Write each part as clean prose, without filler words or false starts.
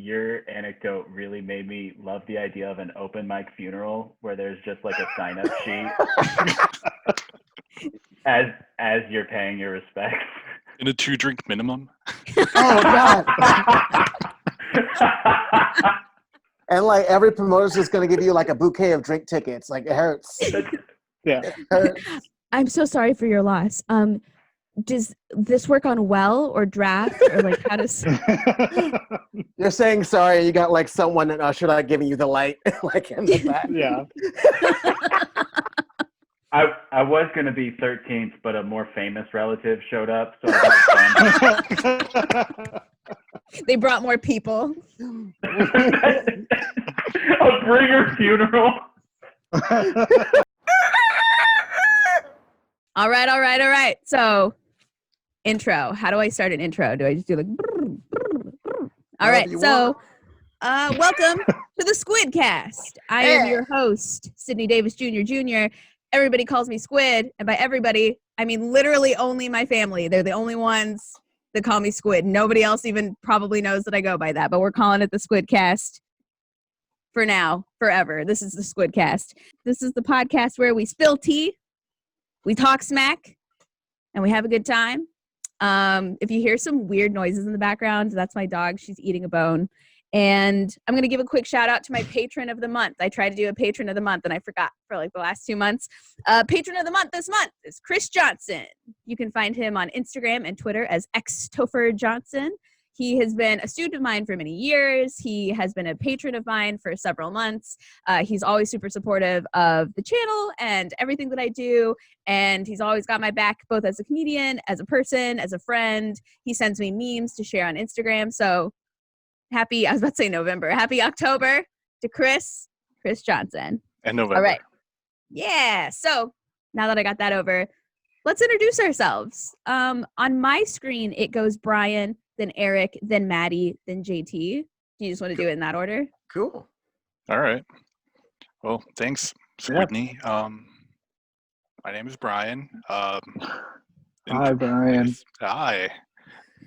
your anecdote really made me love the idea of an open mic funeral where there's just like a sign-up sheet as you're paying your respects. In a 2-drink minimum. Oh God! And like every promoter's just gonna give you like a bouquet of drink tickets. Like it hurts. Yeah. It hurts. I'm so sorry for your loss. Does this work on well or draft or like how does? You're saying sorry, and you got like someone and usher like giving you the light, like in the back. Yeah. I was going to be 13th, but a more famous relative showed up, so I got fun. They brought more people. A bringer funeral. All right. So, intro. How do I start an intro? Do I just do like? All right. So, welcome to the SQUIDcast. I am your host, Sydney Davis Jr. Everybody calls me Squid, and by everybody, I mean literally only my family. They're the only ones that call me Squid. Nobody else even probably knows that I go by that, but we're calling it the SQUIDcast for now, forever. This is the SQUIDcast. This is the podcast where we spill tea, we talk smack, and we have a good time. If you hear some weird noises in the background, that's my dog. She's eating a bone. And I'm going to give a quick shout out to my patron of the month. I tried to do a patron of the month and I forgot for like the last 2 months. Patron of the month this month is Chris Johnson. You can find him on Instagram and Twitter as xTopher Johnson. He has been a student of mine for many years. He has been a patron of mine for several months. He's always super supportive of the channel and everything that I do. And he's always got my back, both as a comedian, as a person, as a friend. He sends me memes to share on Instagram. So happy October to Chris Johnson. And November. All right. Yeah. So now that I got that over, let's introduce ourselves. On my screen, it goes Brian, then Eric, then Maddie, then JT. Do you just want to do it in that order? Cool. All right. Well, thanks, Sydney. My name is Brian. Hi, Brian. Hi.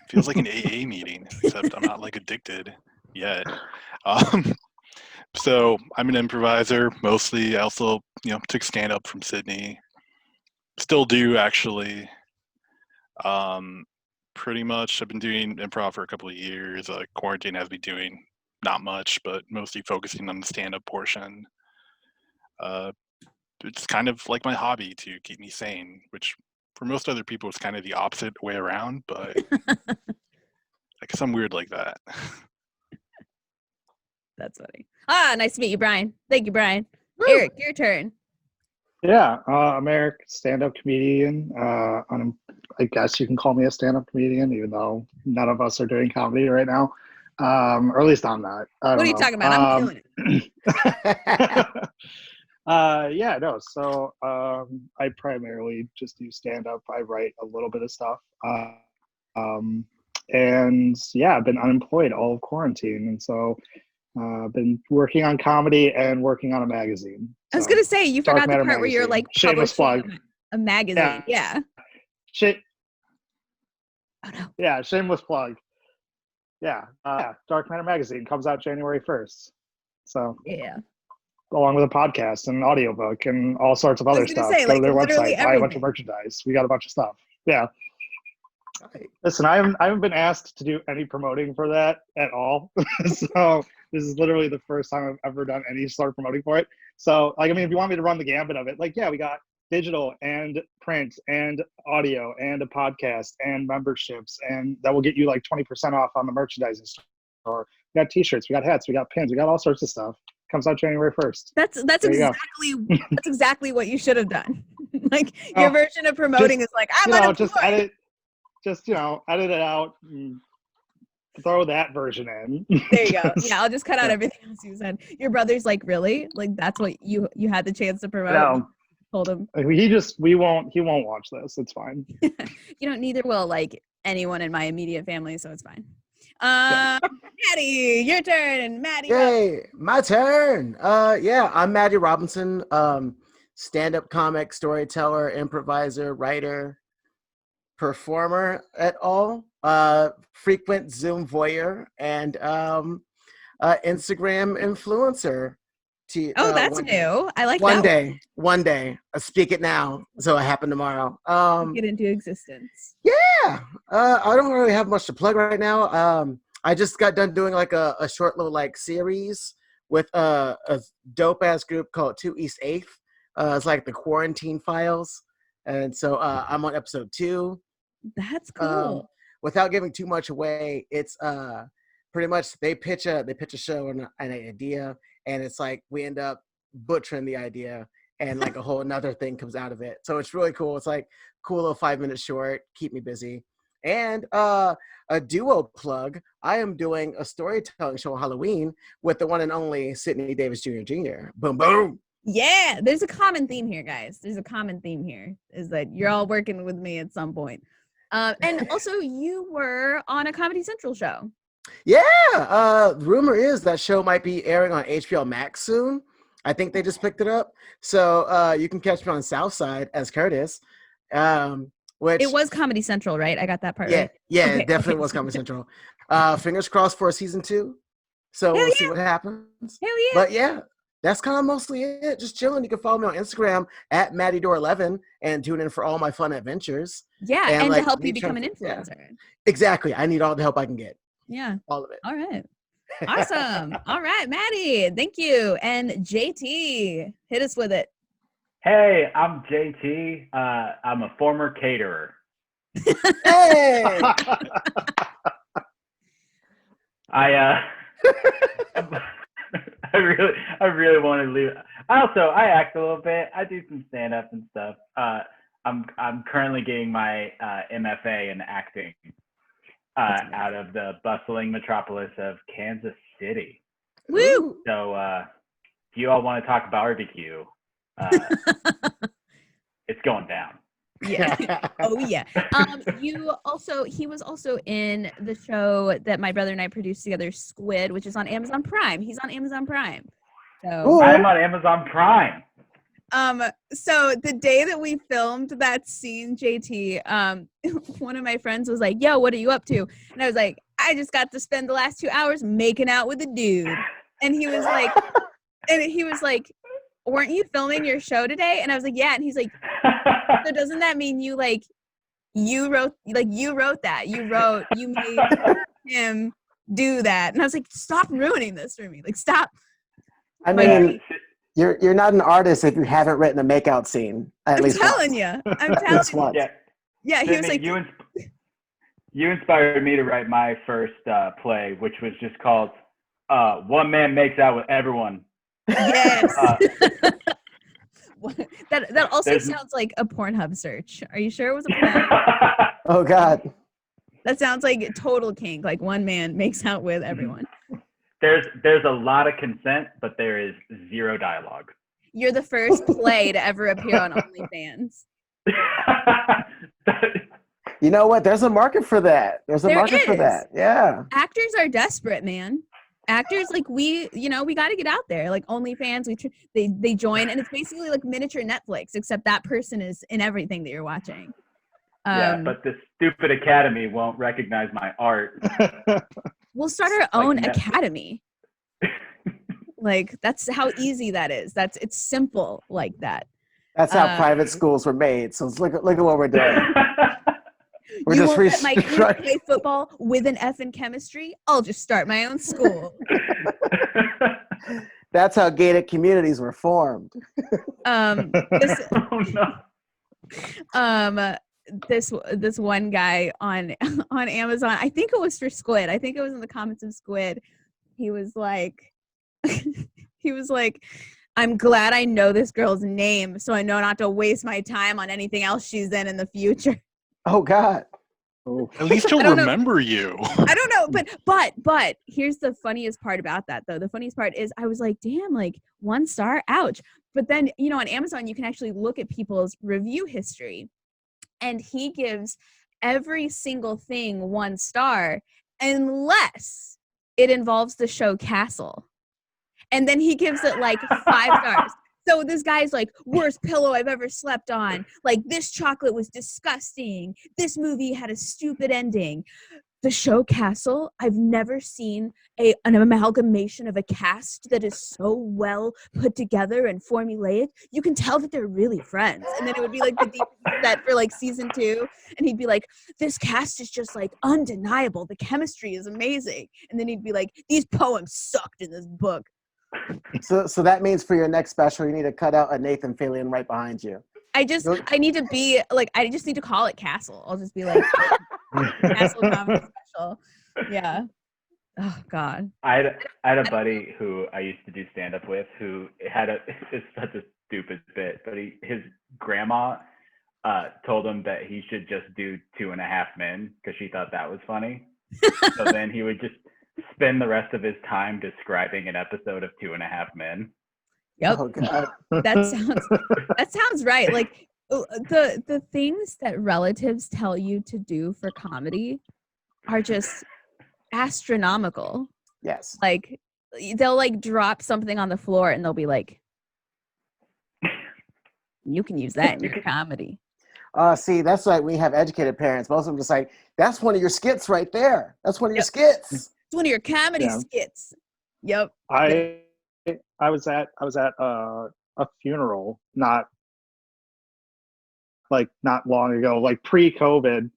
Feels like an AA meeting, except I'm not like addicted yet. So I'm an improviser mostly. I also, took stand up from Sydney. Still do actually. Pretty much. I've been doing improv for a couple of years. Quarantine has me doing not much, but mostly focusing on the stand up portion. It's kind of like my hobby to keep me sane, which for most other people, it's kind of the opposite way around, but I guess I'm weird like that. That's funny. Nice to meet you, Brian. Thank you, Brian. Woo. Eric, your turn. Yeah, I'm Eric, stand-up comedian. I guess you can call me a stand-up comedian, even though none of us are doing comedy right now. Or at least I'm not. What are you talking about? I'm doing it. So I primarily just do stand-up. I write a little bit of stuff. I've been unemployed all of quarantine. And so I've been working on comedy and working on a magazine. I was going to say, you forgot the part where you're like shameless plug. A magazine. Yeah. Oh no. Yeah, shameless plug. Yeah. Dark Matter magazine comes out January 1st. So yeah. Along with a podcast and an audiobook and all sorts of other stuff. Go to their website, buy a bunch of merchandise. We got a bunch of stuff. Yeah. Right. Listen, I haven't been asked to do any promoting for that at all. So this is literally the first time I've ever done any sort of promoting for it. So if you want me to run the gambit of it, we got digital and print and audio and a podcast and memberships, and that will get you 20% off on the merchandising store. We got t-shirts, we got hats, we got pins, we got all sorts of stuff. Comes out January 1st. That's exactly what you should have done. Your version of promoting is I'm unemployed. Just edit it out and throw that version in. There you go. Yeah, I'll just cut out everything else you said. Your brother's really? That's what you had the chance to promote? No. Told him. He won't watch this. It's fine. Neither will anyone in my immediate family, so it's fine. Maddie, your turn. Maddie. Yay, my turn. I'm Maddie Robinson, stand-up comic, storyteller, improviser, writer, performer at all, frequent Zoom voyeur, and Instagram influencer. Oh, that's one new. I like one that. one day. Speak it now, so it happened tomorrow. Get into existence. Yeah, I don't really have much to plug right now. I just got done doing like a short little like series with a dope ass group called 2 East 8th. It's like the Quarantine Files, and so I'm on episode 2. That's cool. Without giving too much away, it's pretty much they pitch a show and an idea, and it's like we end up butchering the idea, and like a whole another thing comes out of it. So it's really cool. It's like cool little 5-minute short, keep me busy. And a duo plug, I am doing a storytelling show on Halloween with the one and only Sidney Davis Jr. Boom, boom. Yeah, there's a common theme here, guys. There's a common theme here, is that you're all working with me at some point. And also, you were on a Comedy Central show. Yeah, rumor is that show might be airing on HBO Max soon. I think they just picked it up. So you can catch me on Southside as Curtis. Which It was Comedy Central, right? I got that part right. Yeah, Okay, it definitely okay. was Comedy Central. Fingers crossed for season 2. So Hell we'll see yeah. what happens. Hell yeah. But yeah, that's kind of mostly it. Just chilling. You can follow me on Instagram at MattyDoor11 and tune in for all my fun adventures. Yeah, and like, to help you me become an trying to- yeah. influencer. Exactly. I need all the help I can get. Yeah. All of it. All right. Awesome. All right, Maddie. Thank you. And JT, hit us with it. Hey, I'm JT. I'm a former caterer. Hey! I really want to leave. I act a little bit. I do some stand up and stuff. I'm currently getting my MFA in acting out of the bustling metropolis of Kansas City. Woo! So if you all want to talk barbecue, it's going down. Yeah. Oh yeah. He was also in the show that my brother and I produced together, Squid, which is on Amazon Prime. He's on Amazon Prime. So Ooh. I'm on Amazon Prime. So the day that we filmed that scene, JT, one of my friends was like, "Yo, what are you up to?" And I was like, "I just got to spend the last 2 hours making out with a dude." And he was like, "Weren't you filming your show today?" And I was like, "Yeah." And he's like, "So doesn't that mean you wrote that? You made him do that?" And I was like, "Stop ruining this for me. Like, stop." I mean, you're not an artist if you haven't written a makeout scene. I'm telling you. Just once. Yeah, he was Sydney, like, you inspired me to write my first play, which was just called "One Man Makes Out with Everyone." yes. That also sounds like a Pornhub search. Are you sure it was a porn? Oh God. That sounds like total kink. Like one man makes out with everyone. There's a lot of consent, but there is zero dialogue. You're the first play to ever appear on OnlyFans. You know what? There's a market for that. There's a market for that. Yeah. Actors are desperate, man. Actors, like we got to get out there. Like OnlyFans, they join, and it's basically like miniature Netflix, except that person is in everything that you're watching. Yeah, but the stupid academy won't recognize my art. We'll start our own academy. Like that's how easy that is. It's simple like that. That's how private schools were made. So look at what we're doing. We're you just won't let my kid play football with an F in chemistry? I'll just start my own school. That's how gated communities were formed. This one guy on Amazon, I think it was for Squid. I think it was in the comments of Squid. He was like, "I'm glad I know this girl's name, so I know not to waste my time on anything else she's in the future." Oh God. At least he'll remember you. I don't know, but here's the funniest part about that though. The funniest part is I was like, damn, like 1 star, ouch. But then, on Amazon, you can actually look at people's review history, and he gives every single thing 1 star unless it involves the show Castle. And then he gives it like 5 stars. So this guy's like, worst pillow I've ever slept on. Like, this chocolate was disgusting. This movie had a stupid ending. the show Castle, I've never seen an amalgamation of a cast that is so well put together and formulaic. You can tell that they're really friends. And then it would be like the deep set for like season 2, and he'd be like, this cast is just like undeniable. The chemistry is amazing. And then he'd be like, these poems sucked in this book. So that means for your next special, you need to cut out a Nathan Fillion right behind you. I just need to call it Castle. I'll just be like Castle Comedy Special. Yeah. Oh God. I had a buddy who I used to do stand up with who had it's such a stupid bit, but his grandma told him that he should just do 2.5 Men because she thought that was funny. So then he would just spend the rest of his time describing an episode of 2.5 Men. Yep. Oh, God. That sounds right. Like the things that relatives tell you to do for comedy are just astronomical. Yes. Like they'll like drop something on the floor and they'll be like, you can use that in your comedy. See, that's like we have educated parents. Most of them just like, that's one of your skits right there. That's one of your skits. It's one of your comedy skits. Yep. I was at a funeral not long ago, like pre-COVID,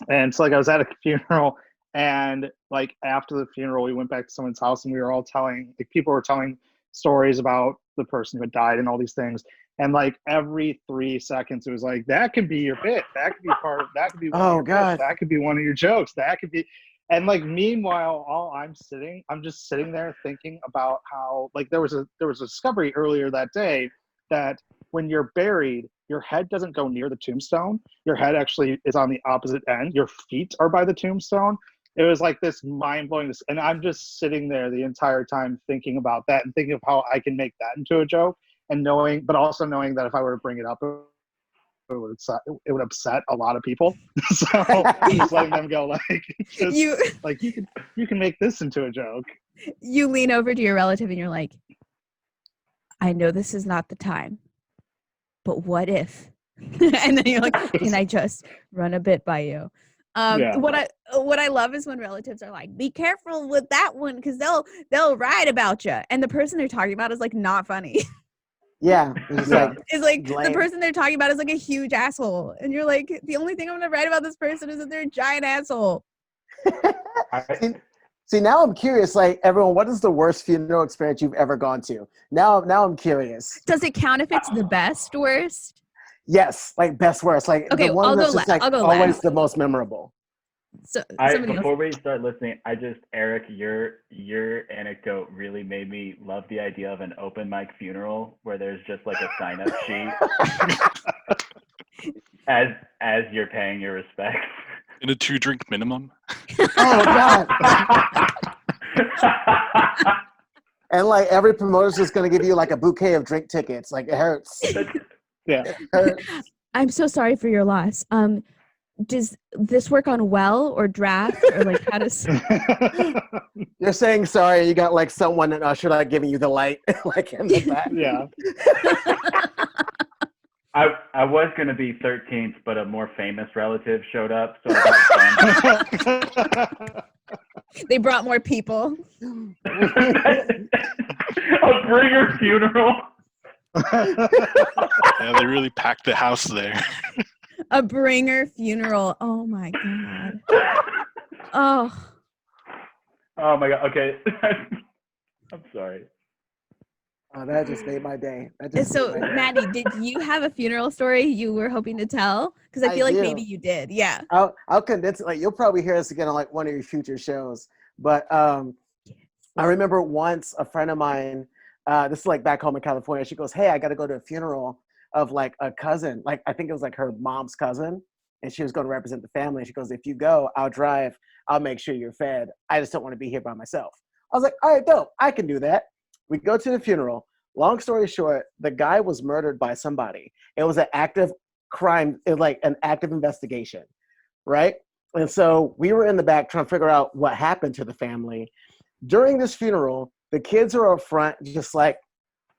and so like I was at a funeral, and like after the funeral we went back to someone's house and we were all people were telling stories about the person who had died and all these things, and like every 3 seconds it was like, that could be your bit, that could be part of that, could be one of your bits, that could be one of your jokes, that could be. And like meanwhile, I'm just sitting there thinking about how like there was a discovery earlier that day that when you're buried, your head doesn't go near the tombstone. Your head actually is on the opposite end. Your feet are by the tombstone. It was like this mind-blowing, and I'm just sitting there the entire time thinking about that and thinking of how I can make that into a joke, and but also knowing that if I were to bring it up, it would upset a lot of people. So I'm just letting them go you can make this into a joke. You lean over to your relative and you're like, I know this is not the time, but what if? And then you're like, can I just run a bit by you? What I love is when relatives are like, be careful with that one because they'll write about you, and the person they're talking about is like not funny. Yeah. It's like the person they're talking about is like a huge asshole. And you're like, the only thing I'm going to write about this person is that they're a giant asshole. See, now I'm curious, like everyone, what is the worst funeral experience you've ever gone to? Now I'm curious. Does it count if it's the best worst? Yes, like best worst. Like okay, the one that's just like always last. the most memorable. So before we start listening, Eric, your anecdote really made me love the idea of an open mic funeral where there's just like a sign up sheet as you're paying your respects. In a 2-drink minimum. Oh God. And like every promoter's just gonna give you like a bouquet of drink tickets. Like it hurts. Yeah. It hurts. I'm so sorry for your loss. Does this work on well or draft or like how does You're saying sorry, you got like someone at Usher like giving you the light like in the back. Yeah. I was gonna be 13th, but a more famous relative showed up, so I got they brought more people. A bringer funeral. Yeah, they really packed the house there. A bringer funeral. Oh my God. Oh my God. Okay. I'm sorry. Oh, that just made my day. So, Maddie, did you have a funeral story you were hoping to tell? Because I feel like maybe you did. Yeah. I'll condense it. Like you'll probably hear us again on like one of your future shows. But I remember once a friend of mine, this is like back home in California, she goes, hey, I got to go to a funeral of like a cousin. Like I think it was like her mom's cousin. And she was going to represent the family. She goes, if you go, I'll drive. I'll make sure you're fed. I just don't want to be here by myself. I was like, all right, dope. I can do that. We go to the funeral. Long story short, the guy was murdered by somebody. It was an active crime, like an active investigation, right? And so we were in the back trying to figure out what happened to the family. During this funeral, the kids are up front just like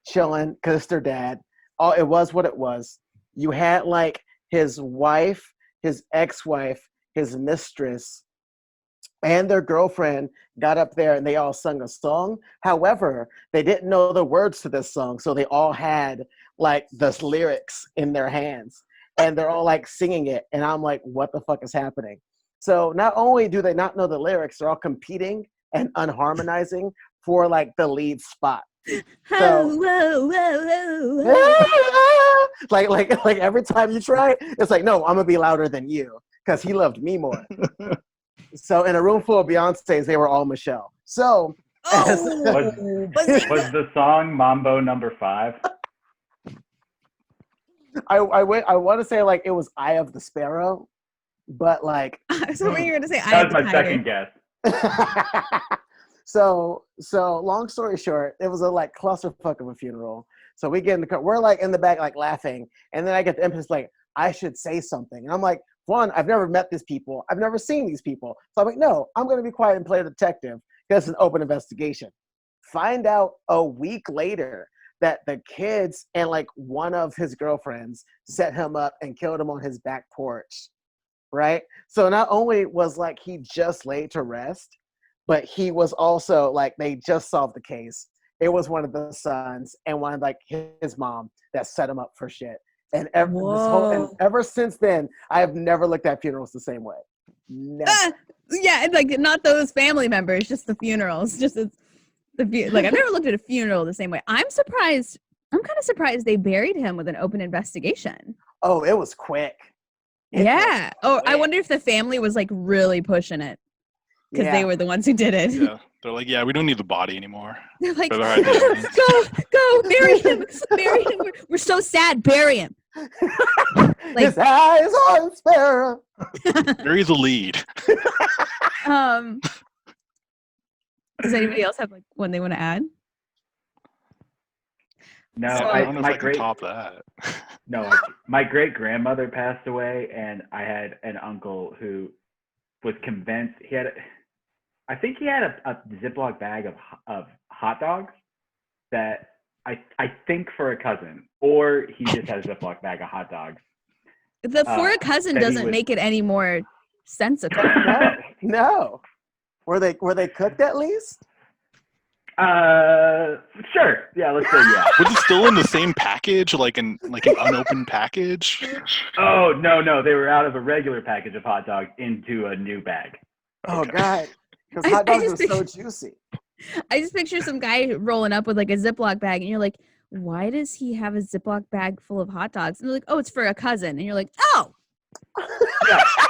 chilling because it's their dad. Oh, it was what it was. You had like his wife, his ex-wife, his mistress, and their girlfriend got up there and they all sung a song. However, they didn't know the words to this song, so they all had like the lyrics in their hands, and they're all like singing it. And I'm like, what the fuck is happening? So not only do they not know the lyrics, they're all competing and unharmonizing for like the lead spot. So, like every time you try, it's like, no, I'm gonna be louder than you because he loved me more. So in a room full of Beyoncés, they were all Michelle. So Was the song Mambo Number 5? I want to say like it was Eye of the Sparrow, but like I was hoping you were going to say That was my second guess. so long story short, it was a like clusterfuck of a funeral. So we get in the car, we're like in the back like laughing, and then I get the impulse like I should say something, and I'm like, one, I've never met these people, I've never seen these people, so I'm like, no, I'm going to be quiet and play a detective because it's an open investigation. Find out a week later that the kids and like one of his girlfriends set him up and killed him on his back porch, right? So not only was like he just laid to rest, but he was also like, they just solved the case. It was one of the sons and one of like his mom that set him up for shit. And ever since then, I have never looked at funerals the same way. Never. Yeah, and like not those family members, just the funerals. Just like I've never looked at a funeral the same way. I'm surprised. I'm kind of surprised they buried him with an open investigation. Oh, it was quick. Yeah. Oh, I wonder if the family was like really pushing it because they were the ones who did it. Yeah, they're like, yeah, we don't need the body anymore. They're like, But all right, go, bury him, bury him. We're so sad, bury him. Like, his eyes on Sparrow. Bury the lead. Does anybody else have like one they want to add? No, So- I don't know if I can top that. No, my great grandmother passed away, and I had an uncle who was convinced I think he had a Ziploc bag of hot dogs that I think for a cousin, or he just had a Ziploc bag of hot dogs. The for a cousin that he doesn't would- make it any more sensible. No. Were they cooked at least? Sure. Yeah, let's say yeah. Was it still in the same package, like an unopened package? Oh no, they were out of a regular package of hot dogs into a new bag. Oh Okay. God. Because I hot dogs just are so juicy. I just picture some guy rolling up with like a Ziploc bag, and you're like, why does he have a Ziploc bag full of hot dogs? And they're like, oh, it's for a cousin. And you're like, oh.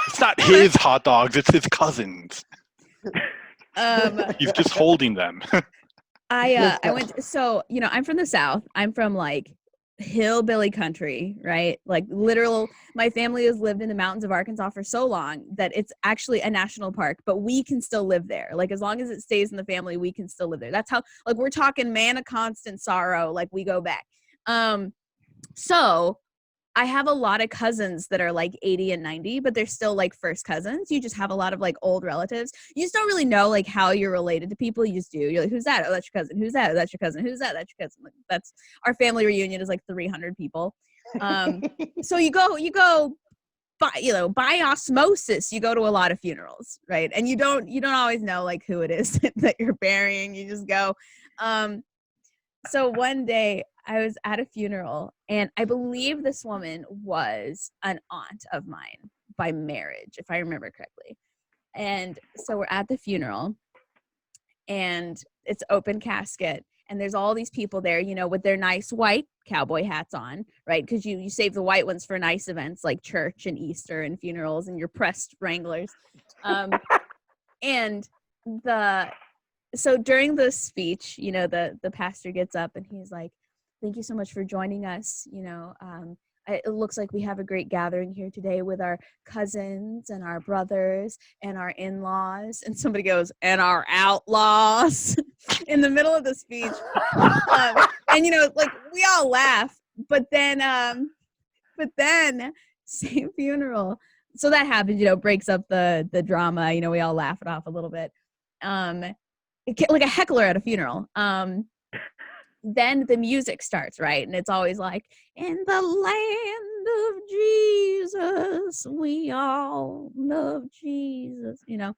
It's not his hot dogs, it's his cousin's. He's just holding them. I went, so, you know, I'm from the South. I'm from like hillbilly country, right? Like literal, my family has lived in the mountains of Arkansas for so long that it's actually a national park, but we can still live there. Like as long as it stays in the family, we can still live there. That's how, like, we're talking man of constant sorrow. Like we go back. So I have a lot of cousins that are like 80 and 90, but they're still like first cousins. You just have a lot of like old relatives. You just don't really know like how you're related to people. You just do. You're like, who's that? Oh, that's your cousin. Who's that? Oh, that's your cousin. Who's that? That's your cousin. Like, that's our family reunion is like 300 people. So you go by osmosis, you go to a lot of funerals, right? And you don't always know like who it is that you're burying. You just go. So one day I was at a funeral, and I believe this woman was an aunt of mine by marriage, if I remember correctly. And so we're at the funeral, and it's open casket, and there's all these people there, you know, with their nice white cowboy hats on, right? Because you save the white ones for nice events like church and Easter and funerals and your pressed Wranglers. And so during the speech, you know, the pastor gets up and he's like, thank you so much for joining us. You know, it looks like we have a great gathering here today with our cousins and our brothers and our in-laws. And somebody goes, and our outlaws in the middle of the speech. And, you know, like we all laugh, but then same funeral. So that happens, you know, breaks up the drama. You know, we all laugh it off a little bit. Like a heckler at a funeral. Then the music starts, right? And it's always like, in the land of Jesus, we all love Jesus, you know?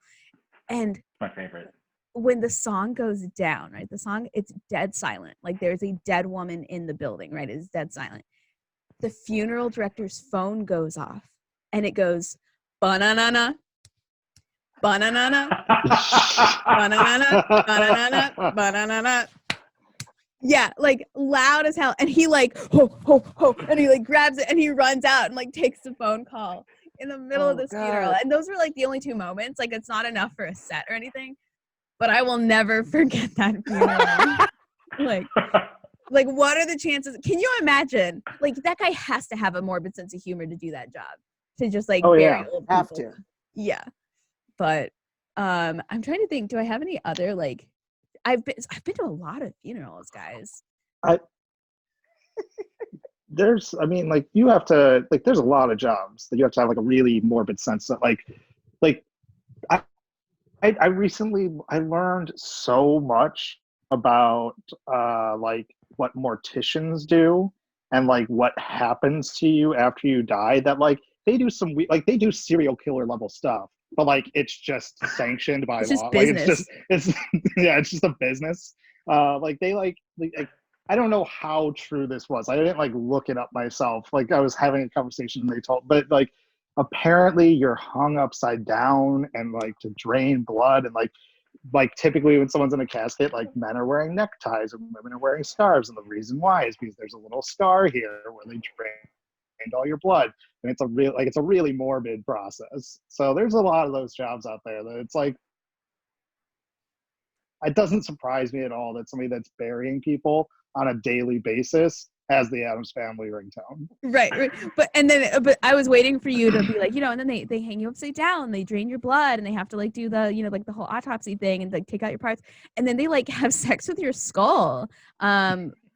And My favorite. when the song goes down, right? The song, it's dead silent. Like there's a dead woman in the building, right? It's dead silent. The funeral director's phone goes off and it goes, ba-na-na-na, ba-na-na-na, ba-na-na-na, ba-na-na-na, ba-na-na-na. Yeah, like loud as hell. And he like, ho, ho, ho, and he like grabs it and he runs out and like takes the phone call in the middle of this funeral. God. And those were like the only 2 moments. Like it's not enough for a set or anything. But I will never forget that funeral. like what are the chances? Can you imagine? Like that guy has to have a morbid sense of humor to do that job. To just like Oh, bury yeah. old Have people. to. Yeah. But I'm trying to think, do I have any other like I've been to a lot of funerals, guys. Like you have to, like, there's a lot of jobs that you have to have like a really morbid sense of like I recently I learned so much about like what morticians do and like what happens to you after you die, that like they do some like they do serial killer level stuff, but like it's just sanctioned by It's just law. Like business. it's yeah, it's just a business. Like they like I don't know how true this was. I didn't like look it up myself. Like I was having a conversation and they told, but like apparently you're hung upside down and like to drain blood, and like typically when someone's in a casket, like men are wearing neckties and women are wearing scarves, and the reason why is because there's a little scar here where they drained all your blood, and it's a really morbid process. So there's a lot of those jobs out there that it's like, it doesn't surprise me at all that somebody that's burying people on a daily basis has the Addams Family ringtone. Right. But I was waiting for you to be like, and then they hang you upside down, they drain your blood, and they have to like do the, like the whole autopsy thing and like take out your parts, and then they like have sex with your skull,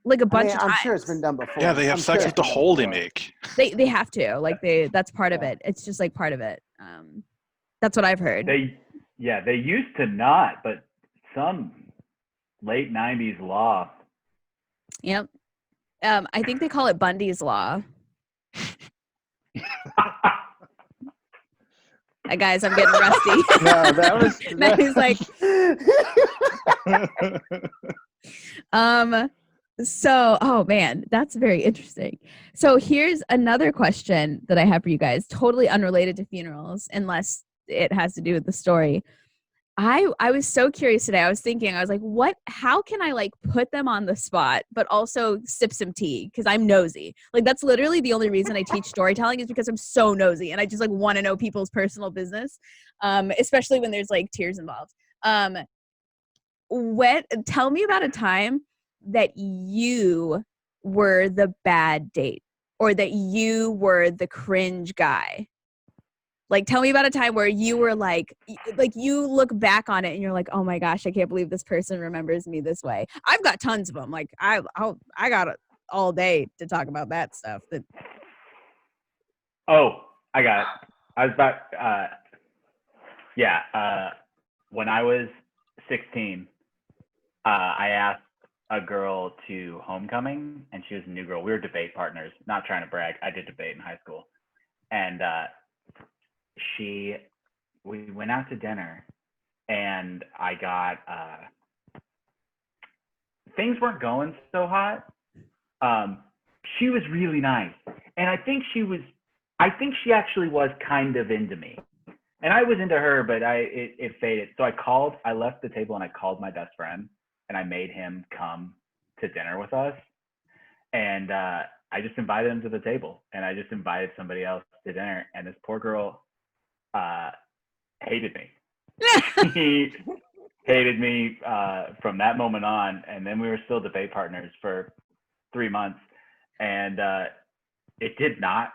like a bunch of times. I'm sure it's been done before. Yeah, they have sex with the hole they make. They have to, like that's part of it. It's just like part of it. That's what I've heard. They used to not, but some late 90s law. Yep. I think they call it Bundy's Law. Guys, I'm getting rusty. No, that was He's like, so, oh man, that's very interesting. So here's another question that I have for you guys, totally unrelated to funerals, unless it has to do with the story. I was so curious today. I was thinking, I was like, how can I like put them on the spot, but also sip some tea? Because I'm nosy. Like that's literally the only reason I teach storytelling, is because I'm so nosy and I just like want to know people's personal business, especially when there's like tears involved. Tell me about a time that you were the bad date, or that you were the cringe guy. Like, tell me about a time where you were like you look back on it and you're like, oh my gosh, I can't believe this person remembers me this way. I've got tons of them. Like I got all day to talk about that stuff. Oh, I got it. I was about, when I was 16, I asked a girl to homecoming, and she was a new girl. We were debate partners, not trying to brag. I did debate in high school. And we went out to dinner, and I got, things weren't going so hot. She was really nice. And I think she actually was kind of into me. And I was into her, but it faded. So I left the table and I called my best friend, and I made him come to dinner with us. And I just invited him to the table, and I just invited somebody else to dinner. And this poor girl hated me. He hated me from that moment on. And then we were still debate partners for 3 months. And it did not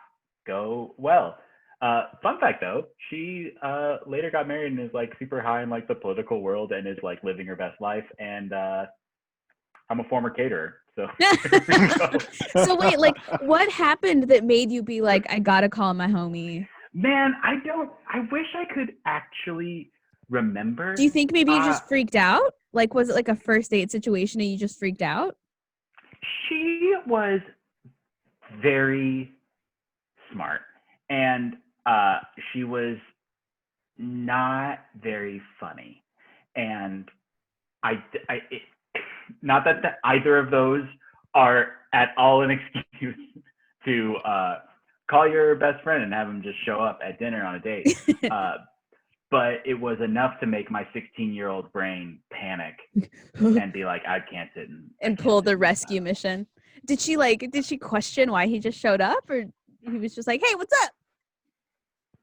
go well. Fun fact though, she later got married and is like super high in like the political world and is like living her best life. And I'm a former caterer, so. So wait, like what happened that made you be like, I gotta call my homie? Man, I wish I could actually remember. Do you think maybe you just freaked out? Like, was it like a first date situation and you just freaked out? She was very smart, and she was not very funny. And not that either of those are at all an excuse to call your best friend and have him just show up at dinner on a date. But it was enough to make my 16-year-old brain panic and be like, I can't sit and pull the rescue mission. Did she question why he just showed up, or he was just like, hey, what's up?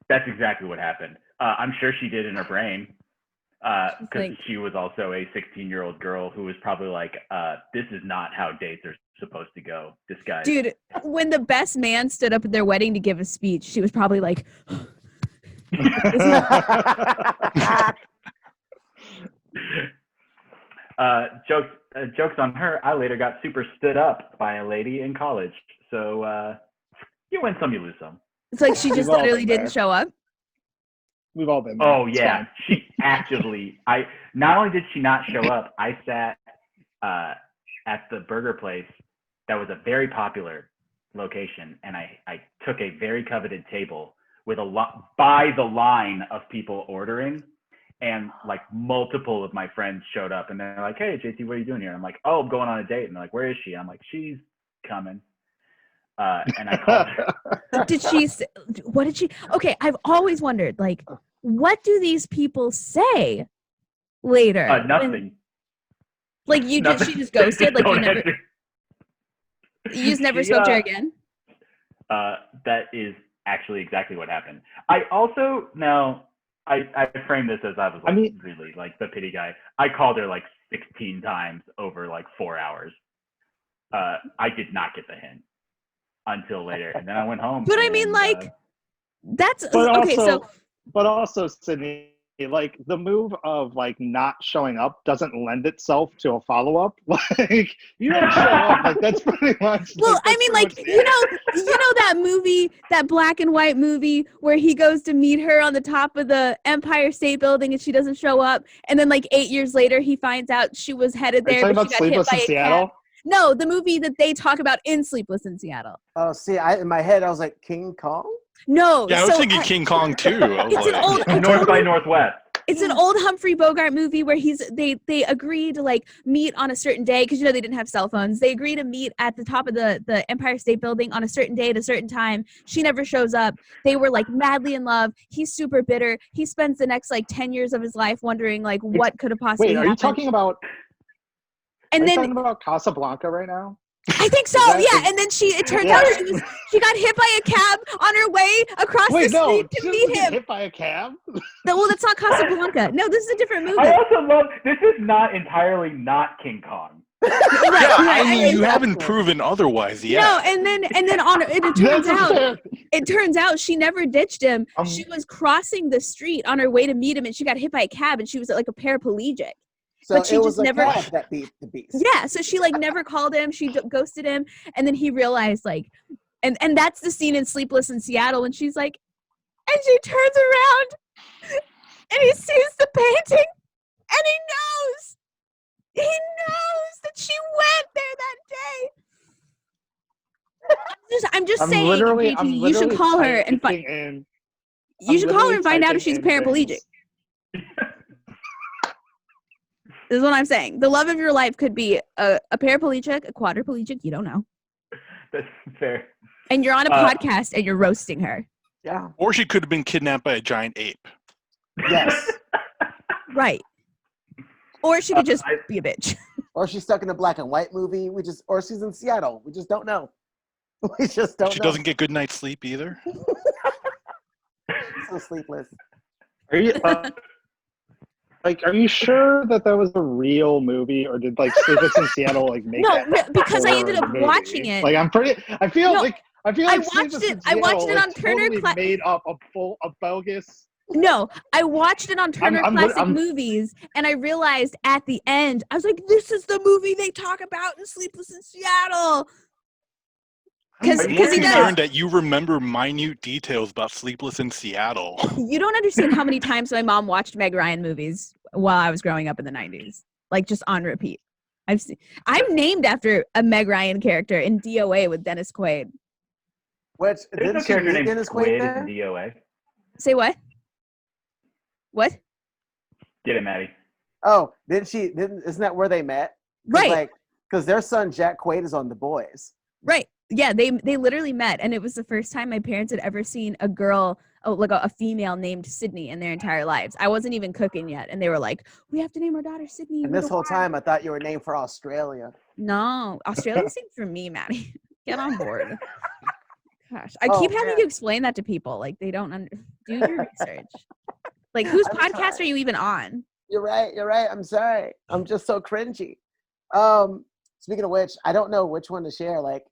That's exactly what happened. I'm sure she did in her brain, because she was also a 16-year-old girl who was probably like, this is not how dates are supposed to go. This guy. Dude, when the best man stood up at their wedding to give a speech, she was probably like, jokes on her. I later got super stood up by a lady in college. So you win some, you lose some. it's like she just We've all literally been didn't there. show up. We've all been there. Oh It's yeah, fine. she actively. Not only did she not show up, I sat at the burger place that was a very popular location, and I took a very coveted table with by the line of people ordering, and like multiple of my friends showed up, and they're like, "Hey, JT, what are you doing here?" And I'm like, "Oh, I'm going on a date." And they're like, "Where is she?" I'm like, "She's coming." And I called her. What did she? Okay, I've always wondered, like, what do these people say later? Nothing. Like she just ghosted. Like you just never spoke to her again. That is actually exactly what happened. I also I framed this as I was like, really like the pity guy. I called her like 16 times over like 4 hours. I did not get the hint until later, and then I went home. But I mean, like, that's But okay. but also, Sydney, like the move of like not showing up doesn't lend itself to a follow up. Like you don't show up, like that's pretty much. Well, I mean, like you know that movie, that black and white movie where he goes to meet her on the top of the Empire State Building and she doesn't show up, and then like 8 years later he finds out she was headed there. Are you but talking she about got hit Sleepless by in a Seattle? cab. No, the movie that they talk about in Sleepless in Seattle. Oh, see, in my head I was like King Kong. No, Yeah, I was thinking King Kong too. It's an old North by Northwest. It's an old Humphrey Bogart movie where they agree to like meet on a certain day because they didn't have cell phones. They agree to meet at the top of the Empire State Building on a certain day at a certain time. She never shows up. They were like madly in love. He's super bitter. He spends the next like 10 years of his life wondering like what could have possibly happened. Are you talking about? And then talking about Casablanca right now? I think so, yeah. And then it turns out she got hit by a cab on her way across the street to meet him. Hit by a cab? Well, that's not Casablanca. No, this is a different movie. I also love this is not entirely not King Kong. I mean, you haven't proven otherwise yet. No, and then it turns out she never ditched him. She was crossing the street on her way to meet him, and she got hit by a cab, and she was like a paraplegic. So but she it was just never cab that beat the beast. Yeah, so she like never called him. She ghosted him, and then he realized like, and that's the scene in Sleepless in Seattle when she's like, and she turns around, and he sees the painting, and he knows that she went there that day. I'm just saying, JT, you should call her and find. You should call her and find out if she's paraplegic. This is what I'm saying. The love of your life could be a paraplegic, a quadriplegic. You don't know. That's fair. And you're on a podcast and you're roasting her. Yeah. Or she could have been kidnapped by a giant ape. Yes. Right. Or she could just be a bitch. Or she's stuck in a black and white movie. Or she's in Seattle. We just don't know. We just don't know. She doesn't get good night's sleep either. So sleepless. Are you are you sure that was a real movie, or did like Sleepless in Seattle like make No, that because I ended up movie? watching it. Like I feel like I watched it. I watched it on Turner totally made up a bogus. No, I watched it on Turner Classic Movies, and I realized at the end, I was like, "This is the movie they talk about in Sleepless in Seattle." Because I'm more concerned that you remember minute details about Sleepless in Seattle. You don't understand how many times my mom watched Meg Ryan movies while I was growing up in the 90s, like just on repeat. I'm named after a Meg Ryan character in DOA with Dennis Quaid. Which there's no character named Dennis Quaid in DOA. Say what? What? Get it, Maddie. Oh, isn't that where they met? Right. Because their son Jack Quaid is on The Boys. Right. Yeah, they literally met, and it was the first time my parents had ever seen a girl, like a female named Sydney in their entire lives. I wasn't even cooking yet, and they were like, "We have to name our daughter Sydney." And with this a whole Y." time, I thought you were named for Australia. No, Australia's named for me, Maddie. Get on board. Gosh, I Oh, keep having man. to explain that to people. Like they don't do your research. Like whose I'm podcast sorry. are you even on? You're right. I'm sorry. I'm just so cringy. Speaking of which, I don't know which one to share. Like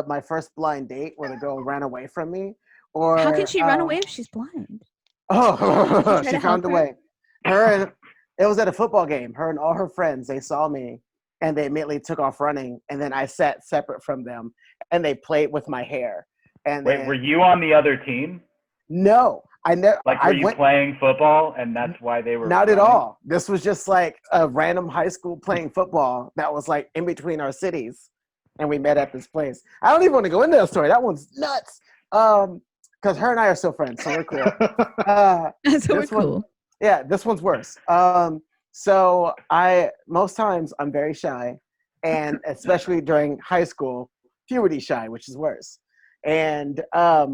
my first blind date where the girl ran away from me, or How can she run away if she's blind? Oh, Try she to found help a her? way. It was at a football game. Her and all her friends, they saw me, and they immediately took off running. And then I sat separate from them, and they played with my hair. And Wait, then, were you on the other team? No, I never. Like, were you playing football, and that's why they were Not at running? all. This was just like a random high school playing football that was like in between our cities, and we met at this place. I don't even want to go into that story. That one's nuts. Because her and I are still friends, so we're cool. So we're This one- cool. Yeah, this one's worse. So most times I'm very shy, and especially during high school, puberty shy, which is worse. And I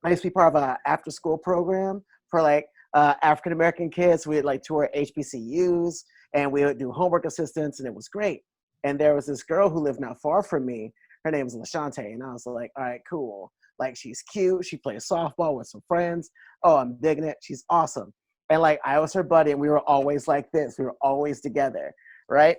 used to be part of an after-school program for like African American kids. We would like tour HBCUs, and we would do homework assistance, and it was great. And there was this girl who lived not far from me. Her name was LaShante, and I was like, all right, cool. Like, she's cute. She plays softball with some friends. Oh, I'm digging it. She's awesome. And like, I was her buddy, and we were always like this. We were always together, right?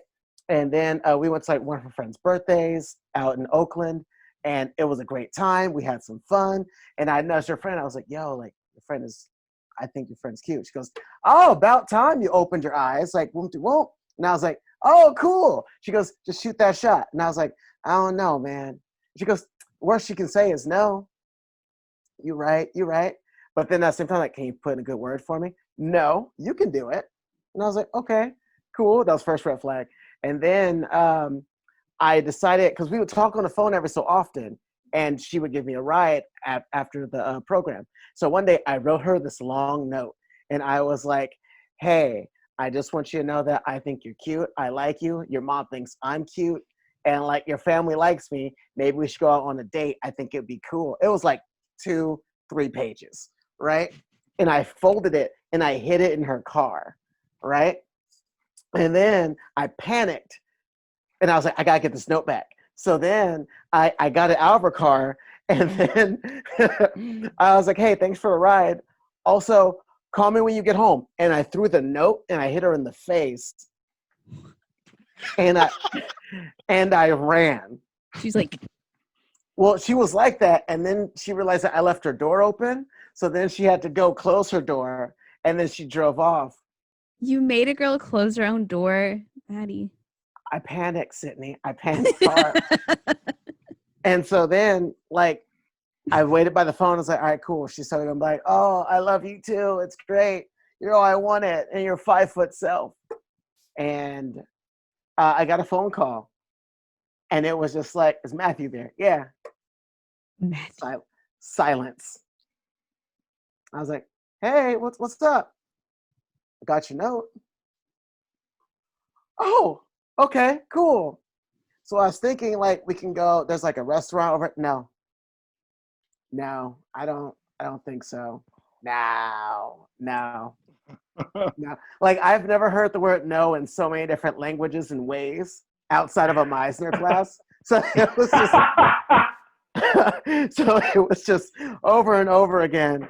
And then we went to like one of her friends' birthdays out in Oakland, and it was a great time. We had some fun. And I nudged her friend. I was like, yo, like, I think your friend's cute. She goes, oh, about time you opened your eyes. Like, whoop, whoop. And I was like, oh, cool. She goes, just shoot that shot. And I was like, I don't know, man. She goes, worst she can say is no. You're right. But then at the same time, like, can you put in a good word for me? No, you can do it. And I was like, okay, cool. That was first red flag. And then I decided, because we would talk on the phone every so often, and she would give me a ride after the program. So one day I wrote her this long note, and I was like, hey, I just want you to know that I think you're cute. I like you. Your mom thinks I'm cute. And like, your family likes me. Maybe we should go out on a date. I think it'd be cool. It was like 2-3 pages, right? And I folded it and I hid it in her car, right? And then I panicked, and I was like, I gotta get this note back. So then I got it out of her car, and then I was like, hey, thanks for a ride. Also, call me when you get home. And I threw the note and I hit her in the face. And I ran. She's like, Well, she was like that, and then she realized that I left her door open. So then she had to go close her door, and then she drove off. you made a girl close her own door, Maddie. I panicked, Sydney. I panicked hard. And so then, like, I waited by the phone. I was like, all right, cool. She started going like, oh, I love you too. It's great. You're all I wanted, and you're 5 foot self. And I got a phone call, and it was just like, is Matthew there? Yeah. Matthew. Silence. I was like, hey, what's up? I got your note. Oh, okay, cool. So I was thinking, like, we can go, there's like a restaurant over. No, I don't think so. No. Like, I've never heard the word no in so many different languages and ways outside of a Meisner class. So it was just so it was just over and over again.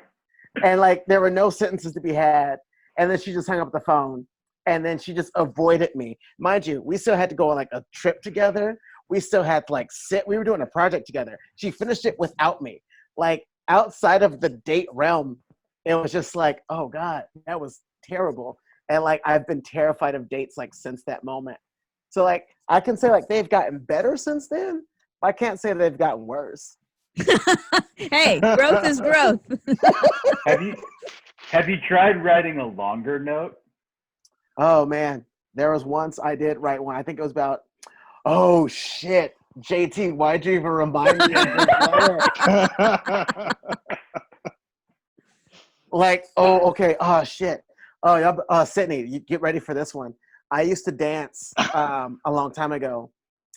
And like, there were no sentences to be had. And then she just hung up the phone. And then she just avoided me. Mind you, we still had to go on like a trip together. We still had to like we were doing a project together. She finished it without me. Like, outside of the date realm, it was just like, oh God, that was terrible. And like, I've been terrified of dates like since that moment. So like, I can say like they've gotten better since then. I can't say they've gotten worse. Hey, growth is growth. Have you tried writing a longer note? Oh man, there was once I did write one. I think it was about, oh shit, JT, why'd you even remind me of this letter? Like, oh, okay. Oh, shit. Oh, yeah. Sydney, you get ready for this one. I used to dance a long time ago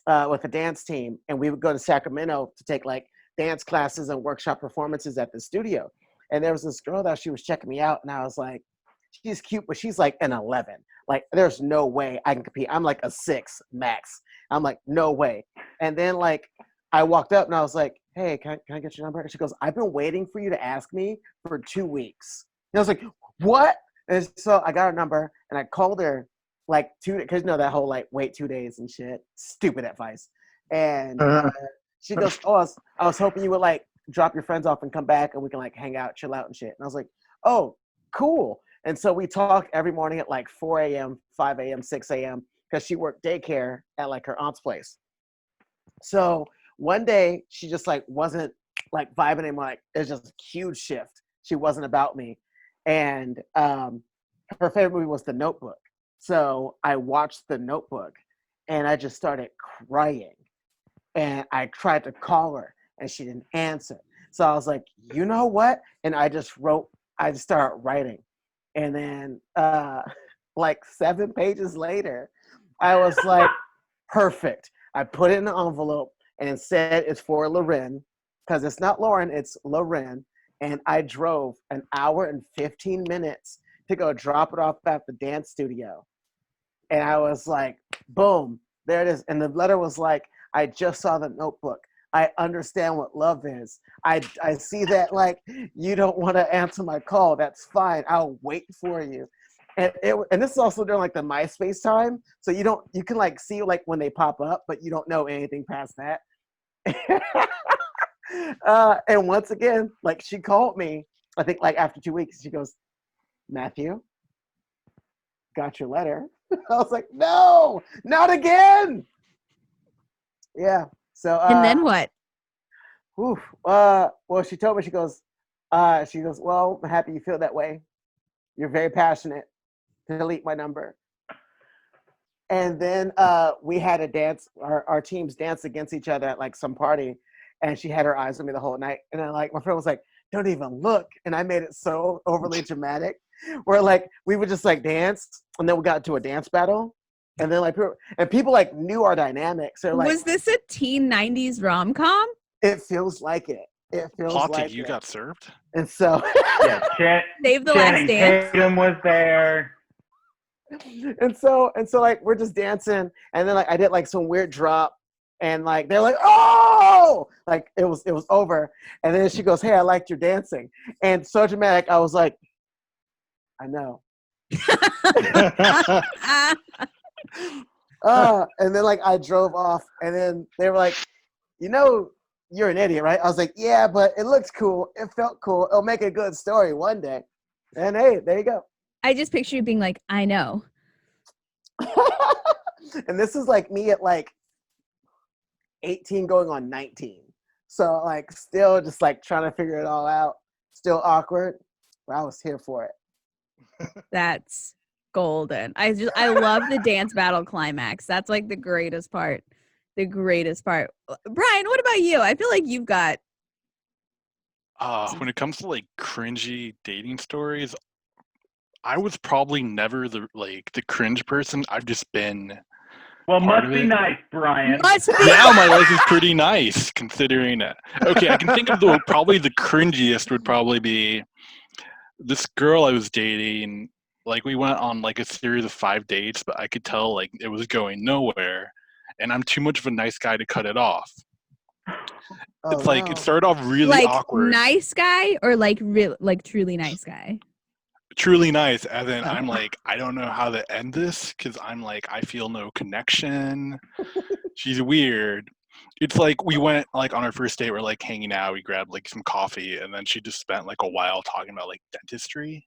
with a dance team, and we would go to Sacramento to take like dance classes and workshop performances at the studio. And there was this girl that she was checking me out, and I was like, she's cute, but she's like an 11. Like, there's no way I can compete. I'm like a 6 max. I'm like, no way. And then like I walked up and I was like, hey, can I get your number? And she goes, I've been waiting for you to ask me for 2 weeks. And I was like, what? And so I got her number and I called her like 2 because you know that whole like wait 2 days and shit. Stupid advice. And she goes, oh, I was hoping you would like drop your friends off and come back and we can like hang out, chill out and shit. And I was like, oh, cool. And so we talk every morning at like 4 a.m., 5 a.m., 6 a.m. because she worked daycare at like her aunt's place. So one day she just like wasn't like vibing anymore. Like it was just a huge shift. She wasn't about me. And her favorite movie was The Notebook. So I watched The Notebook and I just started crying. And I tried to call her and she didn't answer. So I was like, you know what? And I just started writing. And then like 7 pages later, I was like, perfect. I put it in an envelope and said it's for Loren because it's not Lauren, it's Loren. And I drove an hour and 15 minutes to go drop it off at the dance studio. And I was like, boom, there it is. And the letter was like, I just saw The Notebook. I understand what love is. I see that like you don't want to answer my call. That's fine. I'll wait for you. And this is also during like the MySpace time. So you can like see like when they pop up, but you don't know anything past that. And once again, like she called me, I think like after 2 weeks, she goes, Matthew, got your letter. I was like, no, not again. Yeah. So And then what? Well, she told me, she goes, well, I'm happy you feel that way. You're very passionate. Delete my number. And then we had a dance, our teams danced against each other at like some party, and she had her eyes on me the whole night. And then like my friend was like, don't even look. And I made it so overly dramatic where like we would just like dance, and then we got into a dance battle. And then like people like knew our dynamics. So like, Was this a teen 90s rom-com? it feels like it. It feels Plot like that you it. got served? And so Yeah, Save the Last Channing Dance. Tatum was there. and so like we're just dancing, and then like I did like some weird drop, and like they're like, oh, like it was over. And then she goes, hey, I liked your dancing. And so dramatic, I was like, I know. And then like I drove off, and then they were like, you know, you're an idiot, right? I was like, yeah, but it looks cool. It felt cool. It'll make a good story one day. And hey, there you go. I just picture you being like, I know. And this is like me at like 18 going on 19. So like still just like trying to figure it all out. Still awkward, but I was here for it. That's golden. I love the dance battle climax. That's like the greatest part. The greatest part. Brian, what about you? I feel like you've got When it comes to like cringy dating stories, I was probably never the cringe person. I've just been. Well, part must of be it. nice, Brian. must be Now my life is pretty nice considering it. Okay, I can think of probably the cringiest would probably be this girl I was dating. Like we went on like a series of 5 dates, but I could tell like it was going nowhere, and I'm too much of a nice guy to cut it off. Oh, It's like no. it started off really like awkward. nice guy or like real like truly nice guy. Truly nice, and then I'm like, I don't know how to end this because I'm like, I feel no connection. She's weird. It's like we went like on our first date, we're like hanging out, we grabbed like some coffee, and then she just spent like a while talking about like dentistry,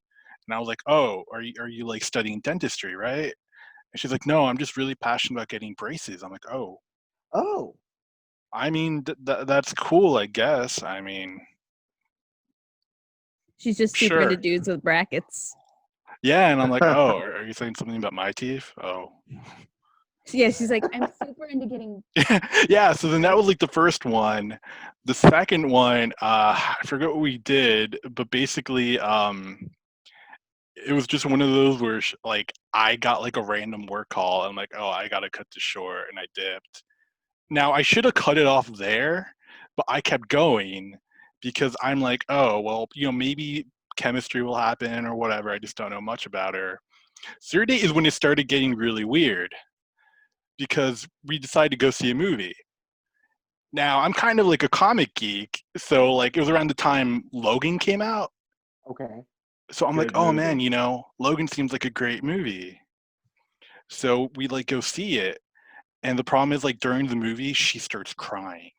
and I was like, oh, are you like studying dentistry, right? And she's like, no, I'm just really passionate about getting braces. I'm like, oh, I mean that's cool, I guess. I mean. She's just super Sure. into dudes with brackets. Yeah, and I'm like, oh, are you saying something about my teeth? Oh. Yeah, she's like, I'm super into getting. Yeah, so then that was like the first one. The second one, I forget what we did, but basically, it was just one of those where like I got like a random work call. And I'm like, oh, I gotta cut this short, and I dipped. Now I should have cut it off there, but I kept going because I'm like, oh, well, maybe chemistry will happen or whatever. I just don't know much about her. Third date is when it started getting really weird because we decided to go see a movie. Now I'm kind of like a comic geek, so like it was around the time Logan came out. Okay. So I'm like, Good oh movie. man, Logan seems like a great movie. So we like go see it. And the problem is like during the movie, she starts crying.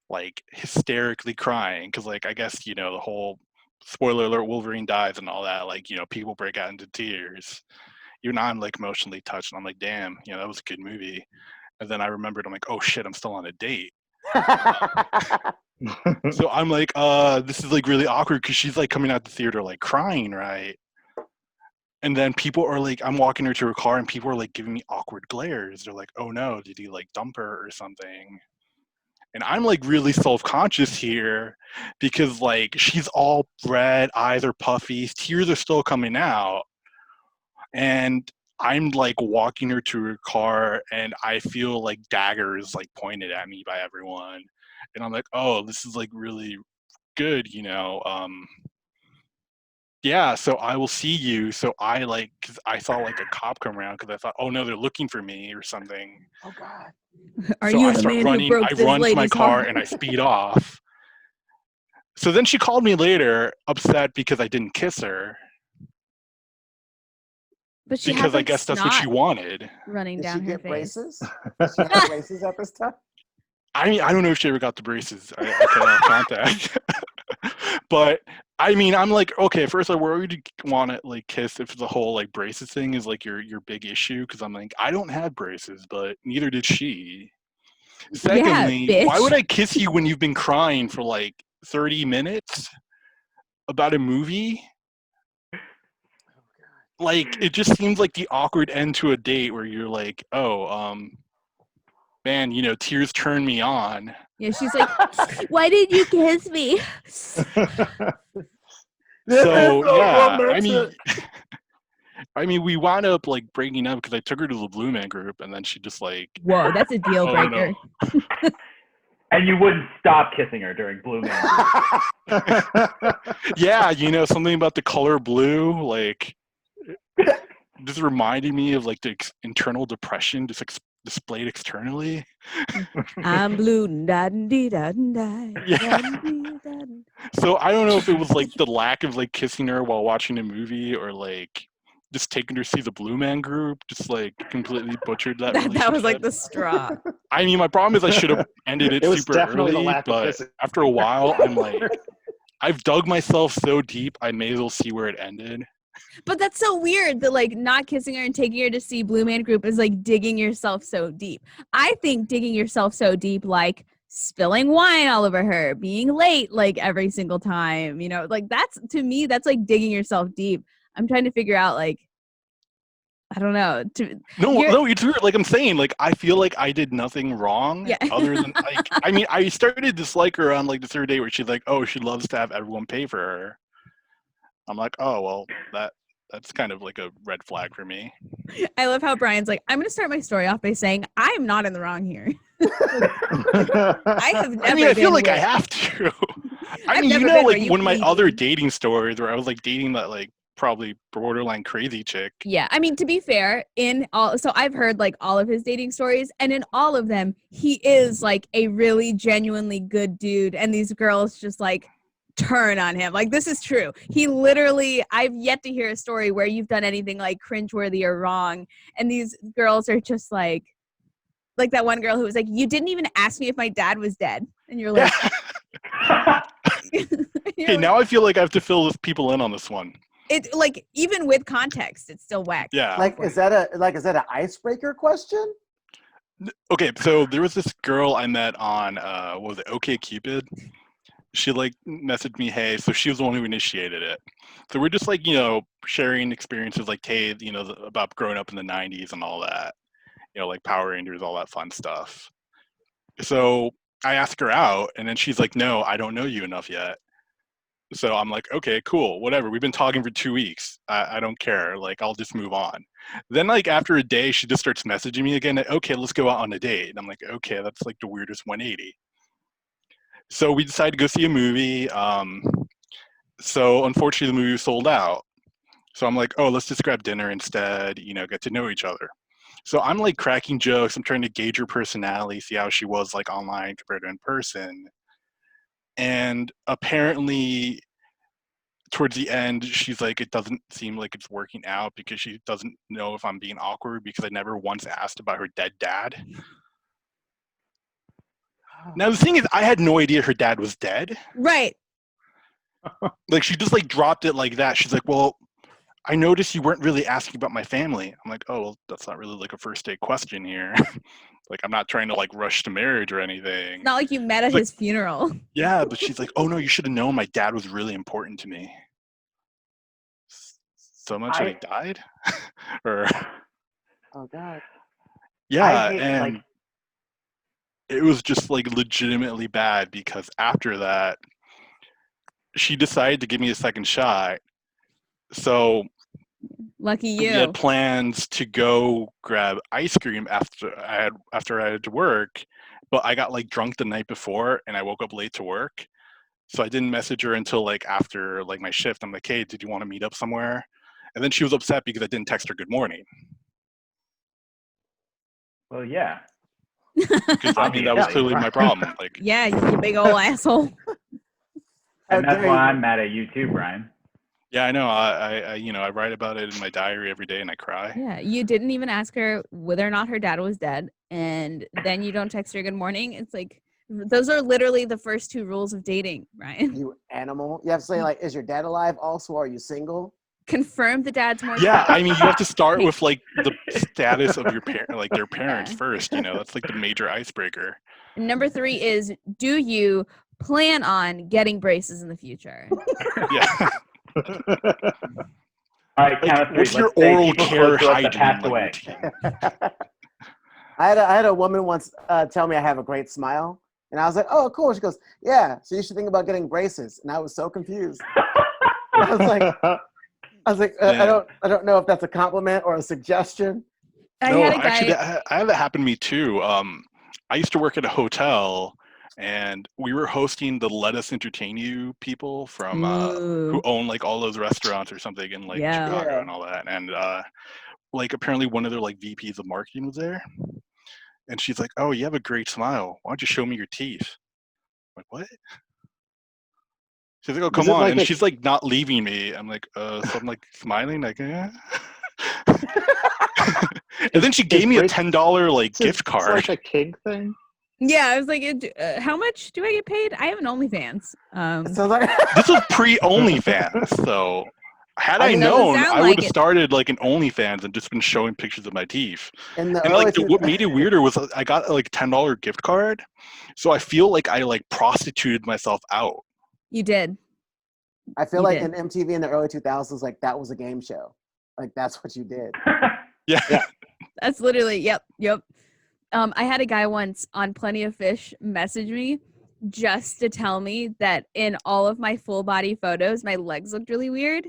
Like hysterically crying. Cause like I guess, the whole spoiler alert, Wolverine dies and all that, like, people break out into tears. Even I'm like emotionally touched and I'm like, damn, that was a good movie. And then I remembered, I'm like, oh shit, I'm still on a date. So I'm like, this is like really awkward because she's like coming out the theater like crying, right? And then people are like, I'm walking her to her car and people are like giving me awkward glares. They're like, oh no, did he like dump her or something? And I'm like really self-conscious here because like she's all red, eyes are puffy, tears are still coming out. And I'm like walking her to her car and I feel like daggers like pointed at me by everyone. And I'm like, oh, this is like really good, yeah, so I will see you. So cause I saw like a cop come around because I thought, oh no, they're looking for me or something. Oh God. Are So you I the start man who running, broke I this run to my lady's car heart? and I speed off. So then she called me later, upset because I didn't kiss her. But she Because had I like guess that's what she snot wanted. running Did she down her get face. braces? Did she have braces at this time? I mean, I don't know if she ever got the braces. I cannot contact. But I mean, I'm like, okay, first I worried you want to like kiss if the whole like braces thing is like your big issue because I'm like, I don't have braces, but neither did she. Secondly, why would bitch. I kiss you when you've been crying for like 30 minutes about a movie? Like it just seems like the awkward end to a date where you're like, oh, man, tears turn me on. Yeah, she's like, why did you kiss me? So yeah, I mean, we wound up like breaking up because I took her to the Blue Man Group, and then she just like, Whoa, that's a deal oh breaker. no, And you wouldn't stop kissing her during Blue Man Group. yeah, something about the color blue, like, just reminded me of like the internal depression just displayed externally. I'm blue. Yeah. So I don't know if it was like the lack of like kissing her while watching a movie or like just taking her to see the Blue Man Group, just like completely butchered that relationship. That was like the straw. I mean, my problem is I should have ended it was super definitely the early, lack of but kissing. after a while, I'm like, I've dug myself so deep, I may as well see where it ended. But that's so weird that like not kissing her and taking her to see Blue Man Group is like digging yourself so deep. I think digging yourself so deep, like spilling wine all over her, being late like every single time, like that's, to me, that's like digging yourself deep. I'm trying to figure out like, I don't know. No, it's weird. Like I'm saying, like I feel like I did nothing wrong, Yeah. other than like, I mean, I started to dislike her on like the third day where she's like, oh, she loves to have everyone pay for her. I'm like, oh well, that's kind of like a red flag for me. I love how Brian's like, I'm going to start my story off by saying I'm not in the wrong here. I have never. I mean, I feel like I with- have to. I I've mean, never been where like you one of my bleed. other dating stories where I was like dating that like probably borderline crazy chick. Yeah, I mean, to be fair, so I've heard like all of his dating stories, and in all of them, he is like a really genuinely good dude, and these girls just like turn on him. Like, this is true. He literally, I've yet to hear a story where you've done anything like cringeworthy or wrong, and these girls are just like that one girl who was like, you didn't even ask me if my dad was dead, and you're like, Okay, now I feel like I have to fill people in on this one. It like even with context, it's still whack. Yeah. Like, is that an icebreaker question? Okay, so there was this girl I met on what was it, OkCupid. She like messaged me, hey, so she was the one who initiated it. So we're just like, sharing experiences like, hey, about growing up in the 90s and all that. like Power Rangers, all that fun stuff. So I ask her out, and then she's like, no, I don't know you enough yet. So I'm like, okay, cool, whatever. We've been talking for 2 weeks. I don't care. Like, I'll just move on. Then, like, after a day, she just starts messaging me again. Okay, let's go out on a date. And I'm like, okay, that's like the weirdest 180. So we decided to go see a movie. So unfortunately, the movie was sold out. So I'm like, oh, let's just grab dinner instead, get to know each other. So I'm like cracking jokes. I'm trying to gauge her personality, see how she was like online compared to in person. And apparently, towards the end, she's like, it doesn't seem like it's working out because she doesn't know if I'm being awkward because I never once asked about her dead dad. Now, the thing is, I had no idea her dad was dead. Right. Like, she just like dropped it like that. She's like, well, I noticed you weren't really asking about my family. I'm like, oh, well, that's not really like a first date question here. Like, I'm not trying to like rush to marriage or anything. Not like you met at his funeral. Yeah, but she's like, oh no, you should have known my dad was really important to me. So much that he died? Or Oh God. yeah, hate, and like, it was just like legitimately bad because after that, she decided to give me a second shot. So Lucky we you. had plans to go grab ice cream after I had to work, but I got like drunk the night before and I woke up late to work. So I didn't message her until like after like my shift. I'm like, hey, did you want to meet up somewhere? And then she was upset because I didn't text her good morning. Well, yeah. Because I mean, that was Obviously. clearly my problem. Like, Yeah, you big old asshole. How And that's dare why you. I'm mad at you too, Brian. yeah, I know. I write about it in my diary every day and I cry. Yeah, you didn't even ask her whether or not her dad was dead, and then you don't text her good morning. It's like, those are literally the first 2 rules of dating, Ryan. You animal. You have to say like, is your dad alive? Also, are you single? Confirm the dad's more. Yeah, I mean, you have to start with like the status of your parent, like their parents Yeah. first. That's like the major icebreaker. And number 3 is, do you plan on getting braces in the future? Yeah. All right, count of Like, 3. what's your Let's say oral people care close to us that hygiene passed like, away. routine? I had a woman once tell me I have a great smile, and I was like, "Oh, cool." She goes, "Yeah, so you should think about getting braces." And I was so confused. I was like, Yeah. I don't know if that's a compliment or a suggestion. I No, had a guy. actually, I had that happen to me too. I used to work at a hotel, and we were hosting the Let Us Entertain You people from who Ooh. own like all those restaurants or something in like Yeah. Chicago Yeah. and all that. And like apparently one of their like VPs of marketing was there, and she's like, "Oh, you have a great smile. Why don't you show me your teeth?" I'm like, what? She's like, "Oh, come it on," like and a- she's like not leaving me. I'm like, so I'm like smiling, like, eh. And then she gave me a brace- $10 like gift It's card. like a kink thing. Yeah, I was like, how much do I get paid? I have an OnlyFans. It sounds like This was pre OnlyFans, so had I I mean, doesn't known, sound I like would have it. started like an OnlyFans and just been showing pictures of my teeth. in the And early like what made it weirder was I got like $10 gift card, so I feel like I like prostituted myself out. You did. I feel You like did. in MTV in the early 2000s, like that was a game show. Like that's what you did. Yeah. That's literally, yep. I had a guy once on Plenty of Fish message me just to tell me that in all of my full body photos, my legs looked really weird.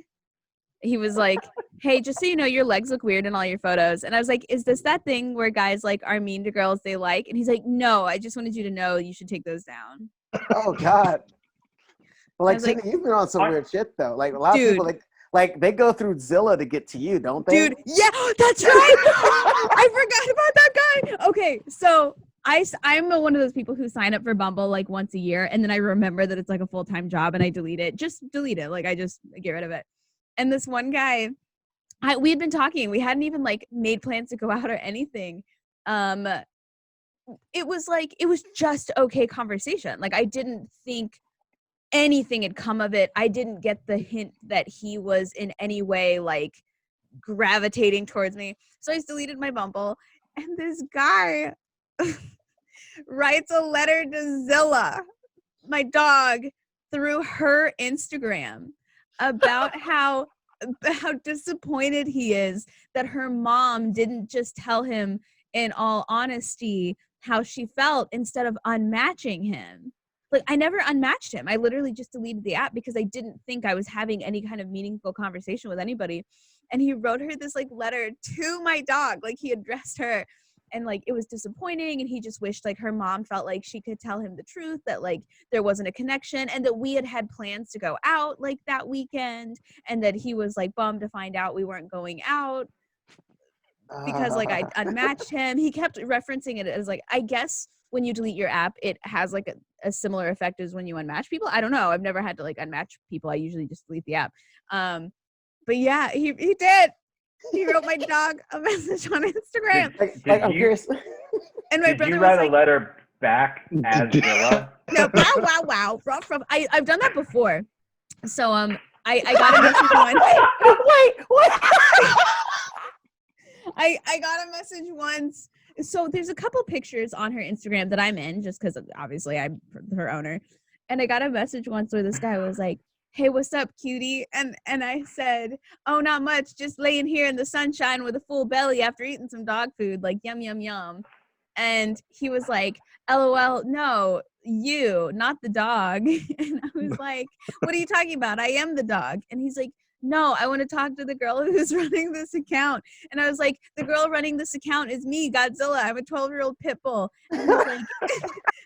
He was like, hey, just so you know, your legs look weird in all your photos. And I was like, is this that thing where guys like are mean to girls they like? And he's like, no, I just wanted you to know you should take those down. Oh God. Well, I like was like, Sydney, you've been on some What? weird shit though. Like a lot of Dude. people, like they go through Zilla to get to you, don't they? Dude, yeah, that's right. I forgot about that guy. Okay, so I'm one of those people who sign up for Bumble like once a year, and then I remember that it's like a full-time job, and I delete it. Just delete it. Like I just get rid of it. And this one guy, we had been talking. We hadn't even like made plans to go out or anything. It was just okay conversation. Like I didn't think anything had come of it. I didn't get the hint that he was in any way like gravitating towards me. So I just deleted my Bumble, and this guy writes a letter to Zilla, my dog, through her Instagram about how disappointed he is that her mom didn't just tell him in all honesty, how she felt instead of unmatching him. Like, I never unmatched him. I literally just deleted the app because I didn't think I was having any kind of meaningful conversation with anybody. And he wrote her this like letter to my dog, like he addressed her, and like it was disappointing, and he just wished like her mom felt like she could tell him the truth, that like there wasn't a connection, and that we had plans to go out like that weekend, and that he was like bummed to find out we weren't going out because like I unmatched him. He kept referencing it as like, I guess when you delete your app, it has like a similar effect as when you unmatch people. I don't know. I've never had to like unmatch people. I usually just delete the app. But yeah, he did. He wrote my dog a message on Instagram. I'm curious. And my Did brother you write was like, a letter back as Zilla? no, wow. I've done that before. So I got a message once. Wait, what? I got a message once. So there's a couple pictures on her Instagram that I'm in, just because obviously I'm her owner. And I got a message once where this guy was like, "Hey, what's up, cutie?" And I said, "Oh, not much. Just laying here in the sunshine with a full belly after eating some dog food. Like, yum, yum, yum." And he was like, "LOL, no, you, not the dog." And I was like, "What are you talking about? I am the dog." And he's like, "No, I want to talk to the girl who's running this account." And I was like, "The girl running this account is me, Godzilla. I'm a 12-year-old pit bull."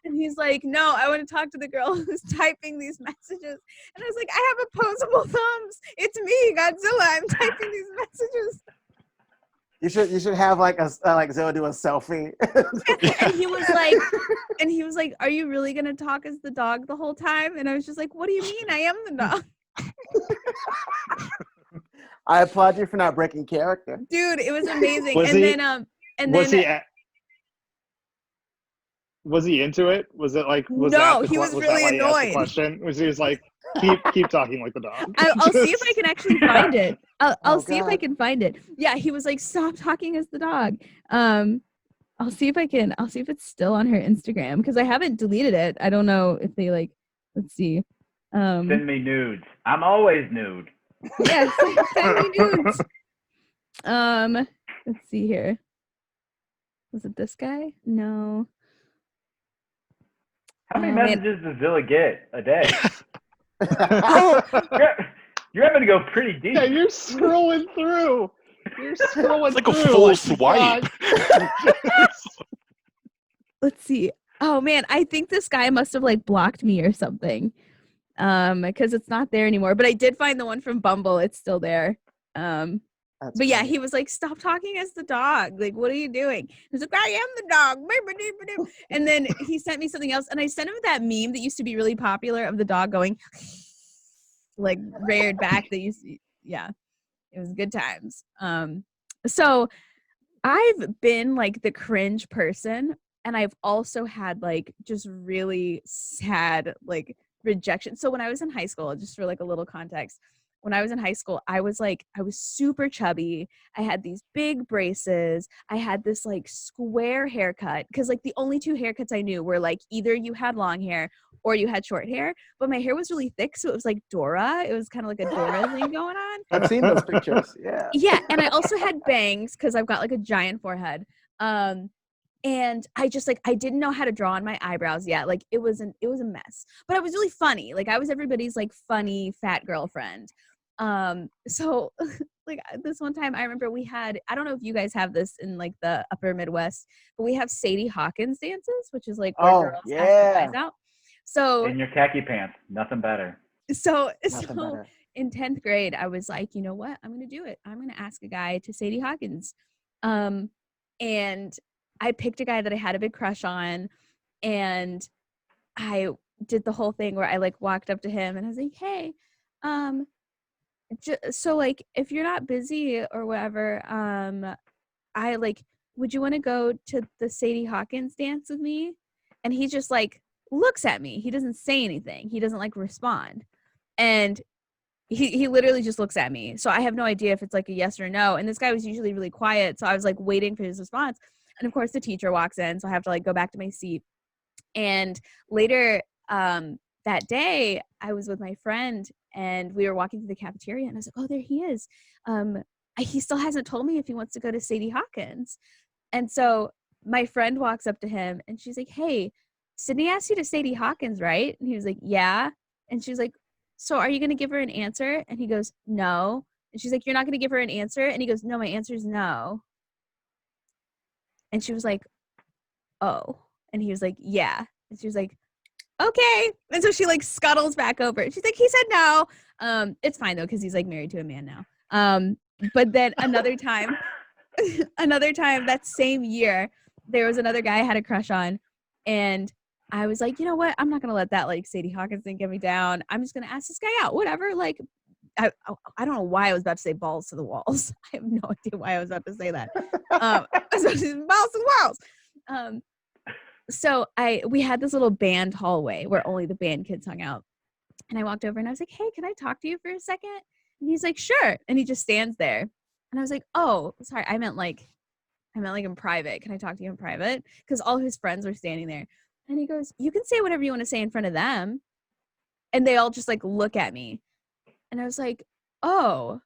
And he's like, "No, I want to talk to the girl who's typing these messages." And I was like, "I have opposable thumbs. It's me, Godzilla. I'm typing these messages." You should have like like Zoe do a selfie. And he was like, "Are you really gonna talk as the dog the whole time?" And I was just like, "What do you mean? I am the dog." I applaud you for not breaking character. Dude, it was amazing. Was he into it? Was it like he was really annoyed. Question was he was like keep talking like the dog. I'll see if I can actually find it. I'll see if I God. can find it. Yeah, he was like, "Stop talking as the dog." I'll see if it's still on her Instagram because I haven't deleted it. I don't know if they like. Let's see. Send me nudes. I'm always nude. Yes, send me nudes. Let's see here. Was it this guy? No. How many Oh, man. messages does Zilla get a day? Oh, You're having to go pretty deep. Yeah, you're scrolling through. It's like a full swipe. let's see. Oh man, I think this guy must have like blocked me or something. Because it's not there anymore. But I did find the one from Bumble. It's still there. But yeah, he was like, "Stop talking as the dog. Like, what are you doing?" He was like, "I am the dog." And then he sent me something else. And I sent him that meme that used to be really popular of the dog going like reared back. That used to, yeah, it was good times. So I've been like the cringe person. And I've also had like just really sad like rejection. So when I was in high school, just for like a little context, when I was in high school, I was super chubby. I had these big braces. I had this like square haircut because like the only two haircuts I knew were like either you had long hair or you had short hair. But my hair was really thick, so it was like Dora. It was kind of like a Dora thing going on. I've seen those pictures. Yeah. Yeah, and I also had bangs because I've got like a giant forehead. And I just like I didn't know how to draw on my eyebrows yet. Like it was a mess. But I was really funny. Like I was everybody's like funny fat girlfriend. So like this one time I remember we had, I don't know if you guys have this in like the upper Midwest, but we have Sadie Hawkins dances, which is like where girls ask their guys out. So in your khaki pants, nothing better. So in 10th grade, I was like, you know what? I'm going to do it. I'm going to ask a guy to Sadie Hawkins. And I picked a guy that I had a big crush on, and I did the whole thing where I like walked up to him and I was like, "Hey, so like if you're not busy or whatever, I like, would you want to go to the Sadie Hawkins dance with me?" And he just like looks at me. He doesn't say anything. He doesn't like respond. And he literally just looks at me. So I have no idea if it's like a yes or no. And this guy was usually really quiet. So I was like waiting for his response. And of course the teacher walks in. So I have to like go back to my seat. And later that day I was with my friend and we were walking through the cafeteria and I was like, "Oh, there he is. He still hasn't told me if he wants to go to Sadie Hawkins." And so my friend walks up to him and she's like, hey, Sydney asked you to Sadie Hawkins, right? And he was like, yeah. And she's like, so are you going to give her an answer? And he goes, no. And she's like, you're not going to give her an answer? And he goes, no, my answer is no. And she was like, oh. And he was like, yeah. And she was like, okay. And so she like scuttles back over. She's like, he said no. It's fine though, because he's like married to a man now. But then another time that same year, there was another guy I had a crush on, and I was like, you know what? I'm not gonna let that like Sadie Hawkins thing get me down. I'm just gonna ask this guy out. Whatever. Like, I don't know why I was about to say balls to the walls. I have no idea why I was about to say that. I was about to say balls to the walls. So we had this little band hallway where only the band kids hung out. And I walked over and I was like, hey, can I talk to you for a second? And he's like, sure. And he just stands there. And I was like, oh, sorry. I meant like in private. Can I talk to you in private? Because all his friends were standing there. And he goes, you can say whatever you want to say in front of them. And they all just like look at me. And I was like, oh,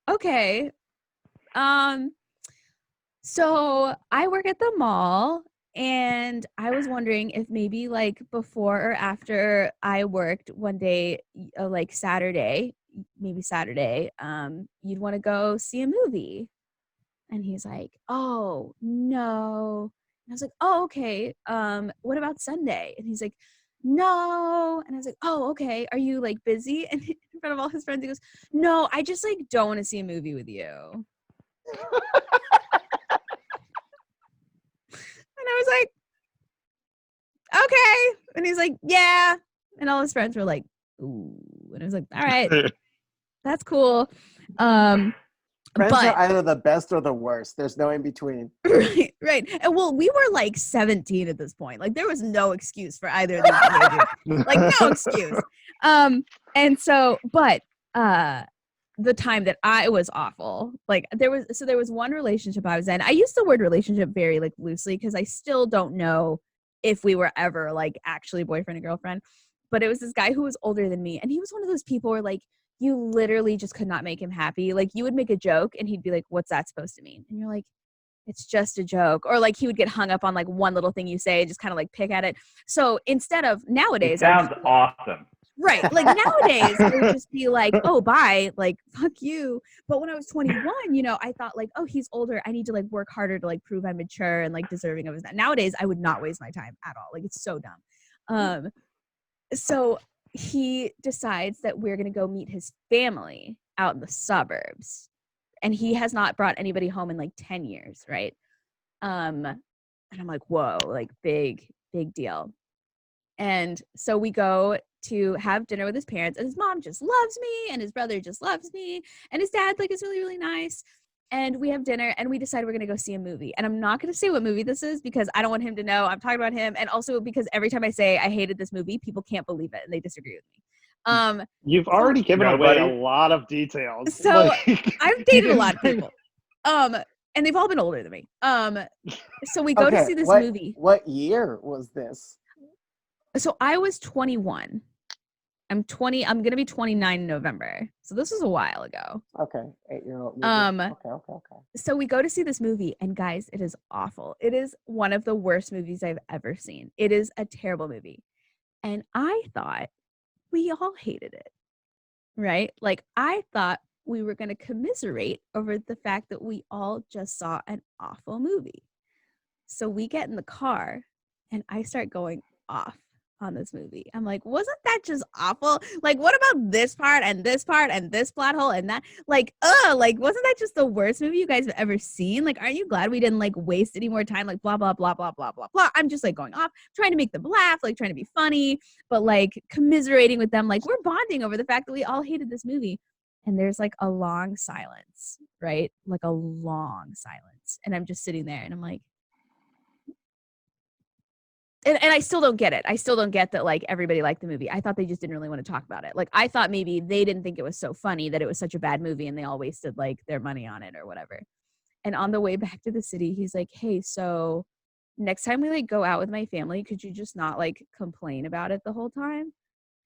okay. So I work at the mall. And I was wondering if maybe like before or after I worked one day, like maybe Saturday, you'd want to go see a movie. And he's like, oh, no. And I was like, oh, okay. What about Sunday? And he's like, no. And I was like, oh, okay. Are you like busy? And in front of all his friends, he goes, no, I just like don't want to see a movie with you. And I was like, okay. And he's like, yeah. And all his friends were like, ooh. And I was like, all right, that's cool. Friends are either the best or the worst. There's no in between. Right. And well, we were like 17 at this point. Like there was no excuse for either of these behaviors. Like no excuse. And so, but the time that I was awful, like there was one relationship I was in. I use the word relationship very like loosely because I still don't know if we were ever like actually boyfriend and girlfriend, but it was this guy who was older than me. And he was one of those people where like, you literally just could not make him happy. Like you would make a joke and he'd be like, what's that supposed to mean? And you're like, it's just a joke. Or like he would get hung up on like one little thing you say, just kind of like pick at it. So instead of nowadays, it sounds awesome. Right. Like nowadays it would just be like, oh, bye, like fuck you. But when I was 21, you know, I thought like, oh, he's older. I need to like work harder to like prove I'm mature and like deserving of his. Nowadays I would not waste my time at all. Like it's so dumb. So he decides that we're going to go meet his family out in the suburbs. And he has not brought anybody home in like 10 years. Right. And I'm like, whoa, like big deal. And so we go to have dinner with his parents, and his mom just loves me, and his brother just loves me, and his dad like is really, really nice. And we have dinner, and we decide we're going to go see a movie. And I'm not going to say what movie this is because I don't want him to know I'm talking about him. And also because every time I say I hated this movie, people can't believe it and they disagree with me. You've already given away a lot of details. So I've dated a lot of people. And they've all been older than me. So we go to see this movie. What year was this? So I was 21. I'm 20. I'm going to be 29 in November. So this was a while ago. Okay. 8-year-old movie. Okay. So we go to see this movie, and guys, it is awful. It is one of the worst movies I've ever seen. It is a terrible movie. And I thought we all hated it, right? Like I thought we were going to commiserate over the fact that we all just saw an awful movie. So we get in the car, and I start going off on this movie. I'm like, wasn't that just awful? Like, what about this part and this part and this plot hole and that? Like, like, wasn't that just the worst movie you guys have ever seen? Like, aren't you glad we didn't like waste any more time? Like, blah, blah, blah, blah, blah, blah, blah. I'm just like going off, trying to make them laugh, like trying to be funny, but like commiserating with them. Like, we're bonding over the fact that we all hated this movie. And there's like a long silence, right? Like a long silence. And I'm just sitting there and I'm like, and I still don't get it. I still don't get that like everybody liked the movie. I thought they just didn't really want to talk about it. Like I thought maybe they didn't think it was so funny that it was such a bad movie and they all wasted like their money on it or whatever. And on the way back to the city, he's like, hey, so next time we like go out with my family, could you just not like complain about it the whole time?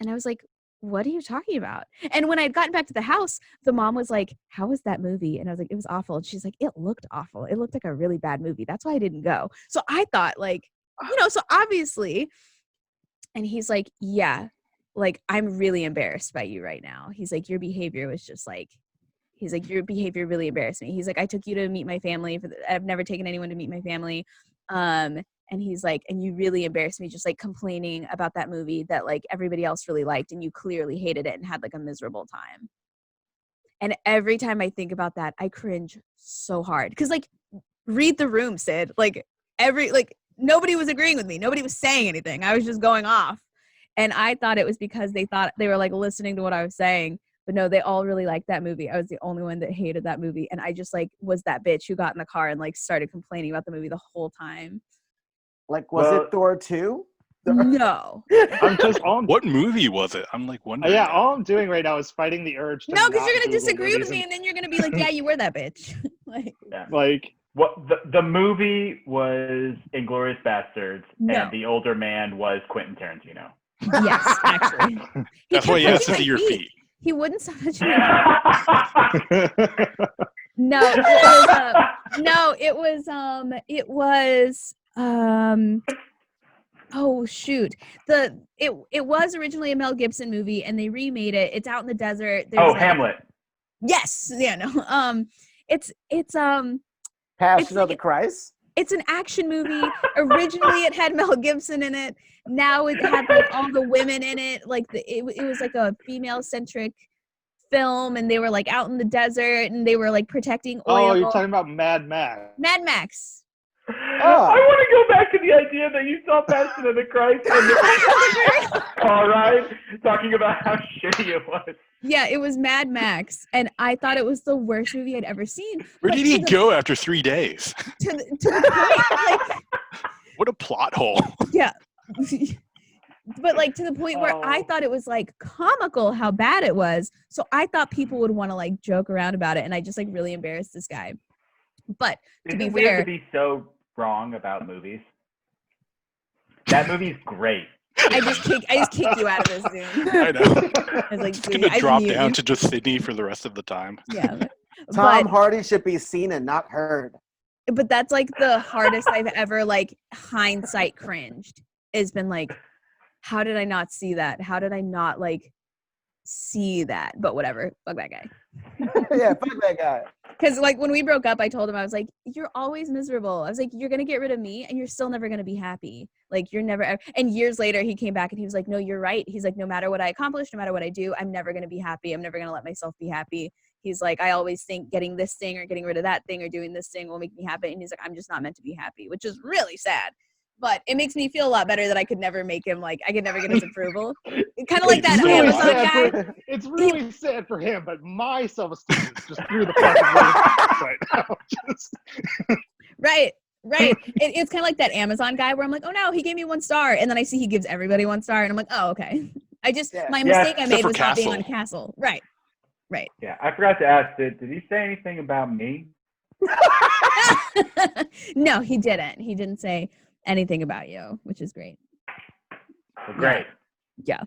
And I was like, what are you talking about? And when I'd gotten back to the house, the mom was like, how was that movie? And I was like, it was awful. And she's like, it looked awful. It looked like a really bad movie. That's why I didn't go. So I thought like, so obviously, and he's like, yeah, like, I'm really embarrassed by you right now. He's like, your behavior was just like, he's like, your behavior really embarrassed me. He's like, I took you to meet my family. I've never taken anyone to meet my family. And he's like, and you really embarrassed me just like complaining about that movie that like everybody else really liked and you clearly hated it and had like a miserable time. And every time I think about that, I cringe so hard. Cause like, read the room, Sid. Like nobody was agreeing with me. Nobody was saying anything. I was just going off. And I thought it was because they thought they were like listening to what I was saying. But no, they all really liked that movie. I was the only one that hated that movie. And I just like was that bitch who got in the car and like started complaining about the movie the whole time. Like, was it Thor 2? No. I'm just on. What movie was it? I'm like wondering. Yeah, now. all I'm doing right now is fighting the urge to No, because not you're gonna Google disagree with movies me, and then you're gonna be like, "Yeah, you were that bitch." Like, Yeah. Like, What the movie was Inglourious Bastards, No. and the older man was Quentin Tarantino. yes, actually. That's kept why he has to touching see my your feet. He wouldn't stop touching my feet. No, it was oh shoot. It was originally a Mel Gibson movie and they remade it. It's out in the desert. There's Hamlet. Yes. Yeah, no. It's Passion like of the Christ? it's an action movie. Originally it had Mel Gibson in it. Now it had like all the women in it. Like it was like a female centric film and they were like out in the desert and they were like protecting oil. oh, you're talking about Mad Max. Mad Max. I want to go back to the idea that you saw Passion of the Christ and the car ride, talking about how shitty it was. Yeah, it was Mad Max, and I thought it was the worst movie I'd ever seen. Where did he go after 3 days? To the point, like, What a plot hole. yeah. But like to the point where I Oh. thought it was like comical how bad it was. So I thought people would want to like joke around about it, and I just like really embarrassed this guy. But to Isn't be it weird fair, to be so wrong about movies? That movie's great. I just kicked you out of this Zoom. I know. I was like, It's "Sweetie, gonna I drop mute down you." to just Sydney for the rest of the time. Yeah. Tom But Hardy should be seen and not heard. that's like the hardest I've ever like hindsight cringed. Has been like, how did I not see that? How did I not like see that? But whatever, fuck that guy. Yeah, fuck that guy. Because like when we broke up, I told him, I was like, you're always miserable. I was like, you're gonna get rid of me and you're still never gonna be happy. Like you're never ever. And years later he came back and he was like, no, you're right. He's like, no matter what I accomplish, no matter what I do, I'm never gonna be happy. I'm never gonna let myself be happy. He's like, I always think getting this thing or getting rid of that thing or doing this thing will make me happy. And he's like, I'm just not meant to be happy, which is really sad. But it makes me feel a lot better that I could never make him like, I could never get his approval. Kind of like that really Amazon sad guy. It's really sad for him, but my self-esteem is just through the fucking roof right now. Just... Right. It's kind of like that Amazon guy where I'm like, oh no, he gave me 1 star. And then I see he gives everybody 1 star. And I'm like, oh, okay. My mistake I made for was not being Castle. on Castle. Right. Yeah, I forgot to ask, did he say anything about me? No, he didn't. He didn't say anything about you, which is great. Well, great. Yeah.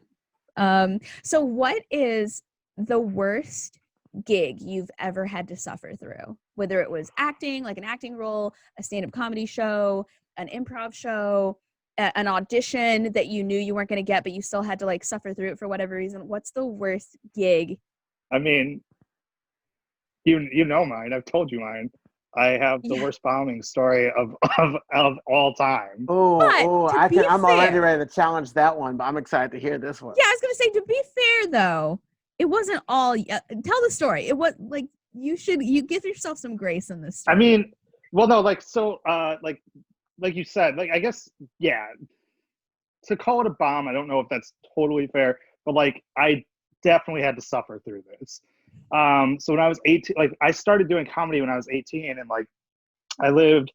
So what is the worst gig you've ever had to suffer through? Whether it was acting, like an acting role, a stand-up comedy show, an improv show, an audition that you knew you weren't going to get, but you still had to like suffer through it for whatever reason. What's the worst gig? I mean, you know mine. I've told you mine. I have the worst bombing story of all time. I'm already ready to challenge that one, but I'm excited to hear this one. Yeah, I was gonna say, to be fair though, it wasn't all. Tell the story. It was like you give yourself some grace in this story. I mean, well, no, like so, like you said, like I guess, yeah. To call it a bomb, I don't know if that's totally fair, but like I definitely had to suffer through this. So when I was 18, like I started doing comedy when I was 18, and like I lived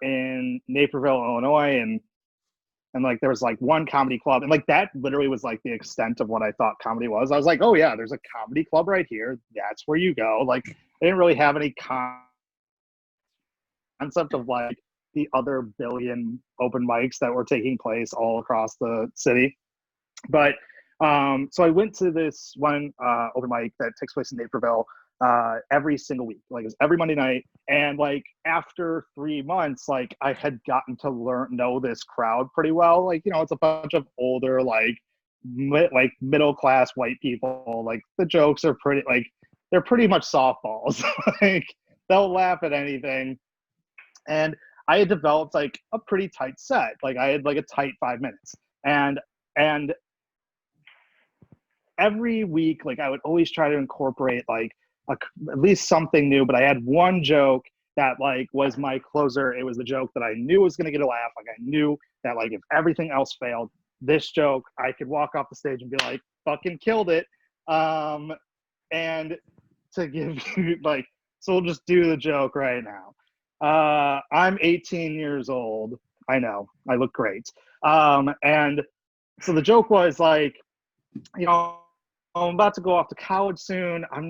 in Naperville, Illinois, and like there was like one comedy club, and like that literally was like the extent of what I thought comedy was. I was like, oh yeah, there's a comedy club right here. That's where you go. Like they didn't really have any concept of like the other billion open mics that were taking place all across the city. But So I went to this one open mic that takes place in Naperville every single week, like it's every Monday night. And like after 3 months, like I had gotten to know this crowd pretty well. Like, you know, it's a bunch of older, like middle class white people. Like the jokes are pretty, like they're pretty much softballs. Like they'll laugh at anything. And I had developed like a pretty tight set. Like I had like a tight 5 minutes. And every week, like I would always try to incorporate like at least something new, but I had one joke that like was my closer. It was the joke that I knew was going to get a laugh. Like I knew that like if everything else failed, this joke, I could walk off the stage and be like, fucking killed it. And to give you like, so we'll just do the joke right now. I'm 18 years old. I know, I look great. And so the joke was like, you know, I'm about to go off to college soon. I'm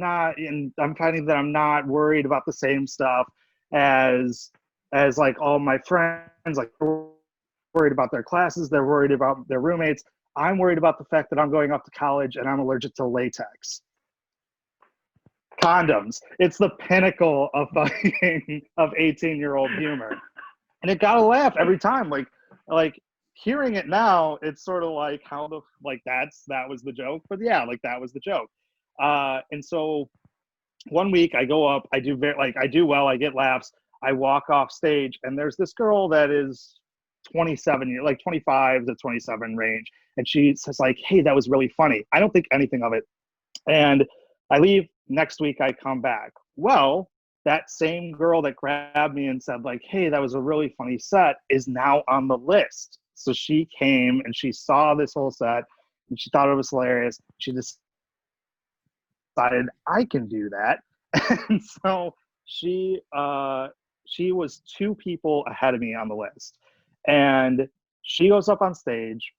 finding that I'm not worried about the same stuff as like all my friends, like worried about their classes. They're worried about their roommates. I'm worried about the fact that I'm going off to college and I'm allergic to latex. Condoms. It's the pinnacle of fucking of 18-year-old humor. And it got a laugh every time. Like hearing it now, it's sort of like how the like that was the joke. But yeah, like that was the joke. And so one week I go up, I do well, I get laughs, I walk off stage, and there's this girl that is 27, like 25 to 27 range, and she says like, "Hey, that was really funny." I don't think anything of it, and I leave. Next week I come back. Well, that same girl that grabbed me and said like, "Hey, that was a really funny set," is now on the list. So she came and she saw this whole set and she thought it was hilarious. She decided I can do that. And so she was 2 people ahead of me on the list. And she goes up on stage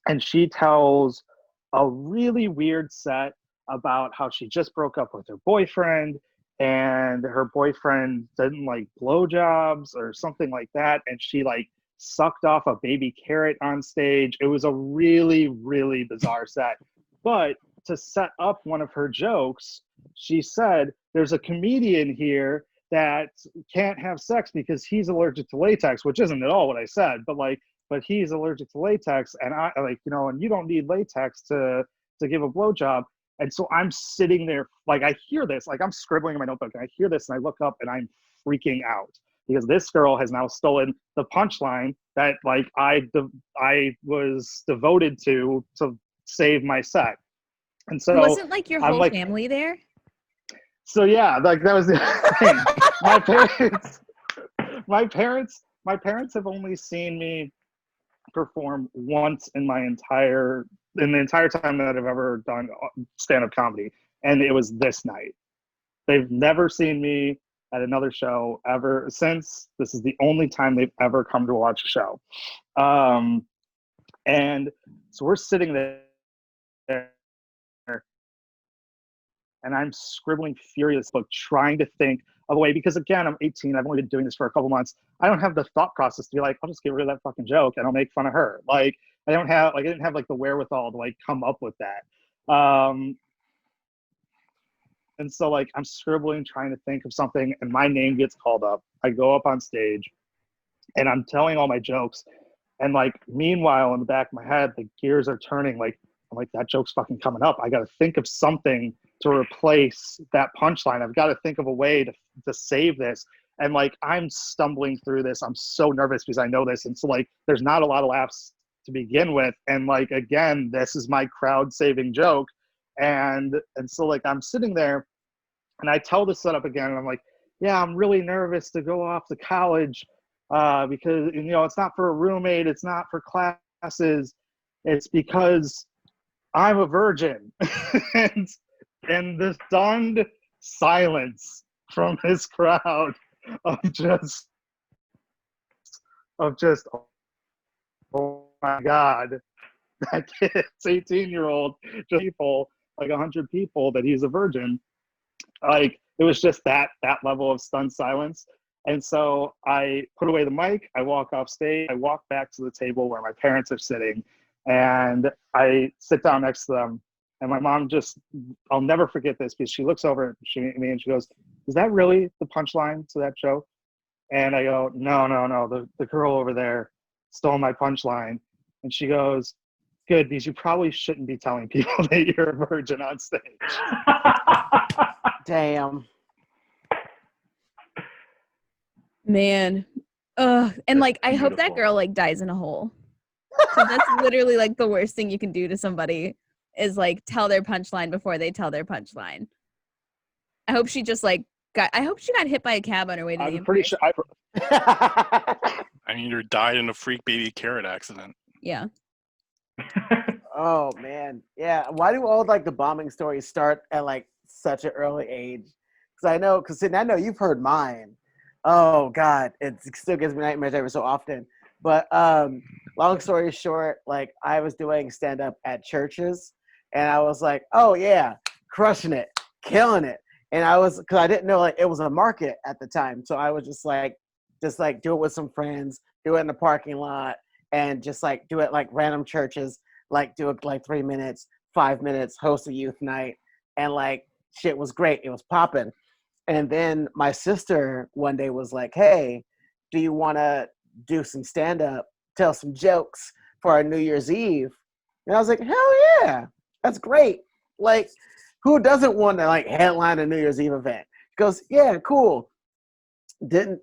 and she tells a really weird set about how she just broke up with her boyfriend and her boyfriend didn't like blowjobs or something like that. And she like sucked off a baby carrot on stage. It was a really, really bizarre set. But to set up one of her jokes, she said, "There's a comedian here that can't have sex because he's allergic to latex," which isn't at all what I said, but he's allergic to latex, and I like, you know, and you don't need latex to give a blowjob. And so I'm sitting there, like I hear this, like I'm scribbling in my notebook, and I hear this, and I look up, and I'm freaking out because this girl has now stolen the punchline that like I was devoted to save my set. And so wasn't like your whole like, family there? So yeah, like that was the thing. My parents have only seen me perform once in the entire time that I've ever done stand-up comedy, and it was this night. They've never seen me at another show ever since. This is the only time they've ever come to watch a show. And so we're sitting there and I'm scribbling furious book, trying to think of a way, because again, I'm 18, I've only been doing this for a couple months. I don't have the thought process to be like, I'll just get rid of that fucking joke and I'll make fun of her. Like I didn't have like the wherewithal to like come up with that. And so like I'm scribbling, trying to think of something, and my name gets called up. I go up on stage and I'm telling all my jokes. And like, meanwhile, in the back of my head, the gears are turning. Like, I'm like, that joke's fucking coming up. I got to think of something to replace that punchline. I've got to think of a way to save this. And like, I'm stumbling through this. I'm so nervous because I know this. And so like, there's not a lot of laughs to begin with. And like, again, this is my crowd saving joke. And so like, I'm sitting there and I tell the setup again. And I'm like, yeah, I'm really nervous to go off to college because, you know, it's not for a roommate. It's not for classes. It's because I'm a virgin. and this stunned silence from this crowd of just, oh my God, that kid's 18-year-old, just people, like 100 people, that he's a virgin. Like, it was just that level of stunned silence. And so I put away the mic, I walk off stage, I walk back to the table where my parents are sitting, And I sit down next to them, and my mom I'll never forget this, because she looks over at me and she goes, "Is that really the punchline to that joke?" And I go, no, the girl over there stole my punchline. And she goes, "Good, because you probably shouldn't be telling people that you're a virgin on stage." Damn. Man. Ugh. And like, I hope that Beautiful. girl like dies in a hole. So that's literally like the worst thing you can do to somebody is like tell their punchline before they tell their punchline. I hope she just like I hope she got hit by a cab on her way to the I'm pretty Empire. sure. I mean, or died in a freak baby carrot accident. Yeah. Oh man, yeah. Why do all like the bombing stories start at like such an early age? Because I know you've heard mine. Oh God, it still gives me nightmares every so often. But long story short, like I was doing stand up at churches, and I was like, oh yeah, crushing it, killing it. And because I didn't know like it was a market at the time, so I was just like do it with some friends, do it in the parking lot, and just like do it like random churches. Like do it like 3 minutes, 5 minutes, host a youth night, and like shit was great. It was popping. And then my sister one day was like, "Hey, do you want to do some stand up, tell some jokes for our New Year's Eve?" And I was like, "Hell yeah, that's great! Like, who doesn't want to like headline a New Year's Eve event?" She goes, "Yeah, cool." I didn't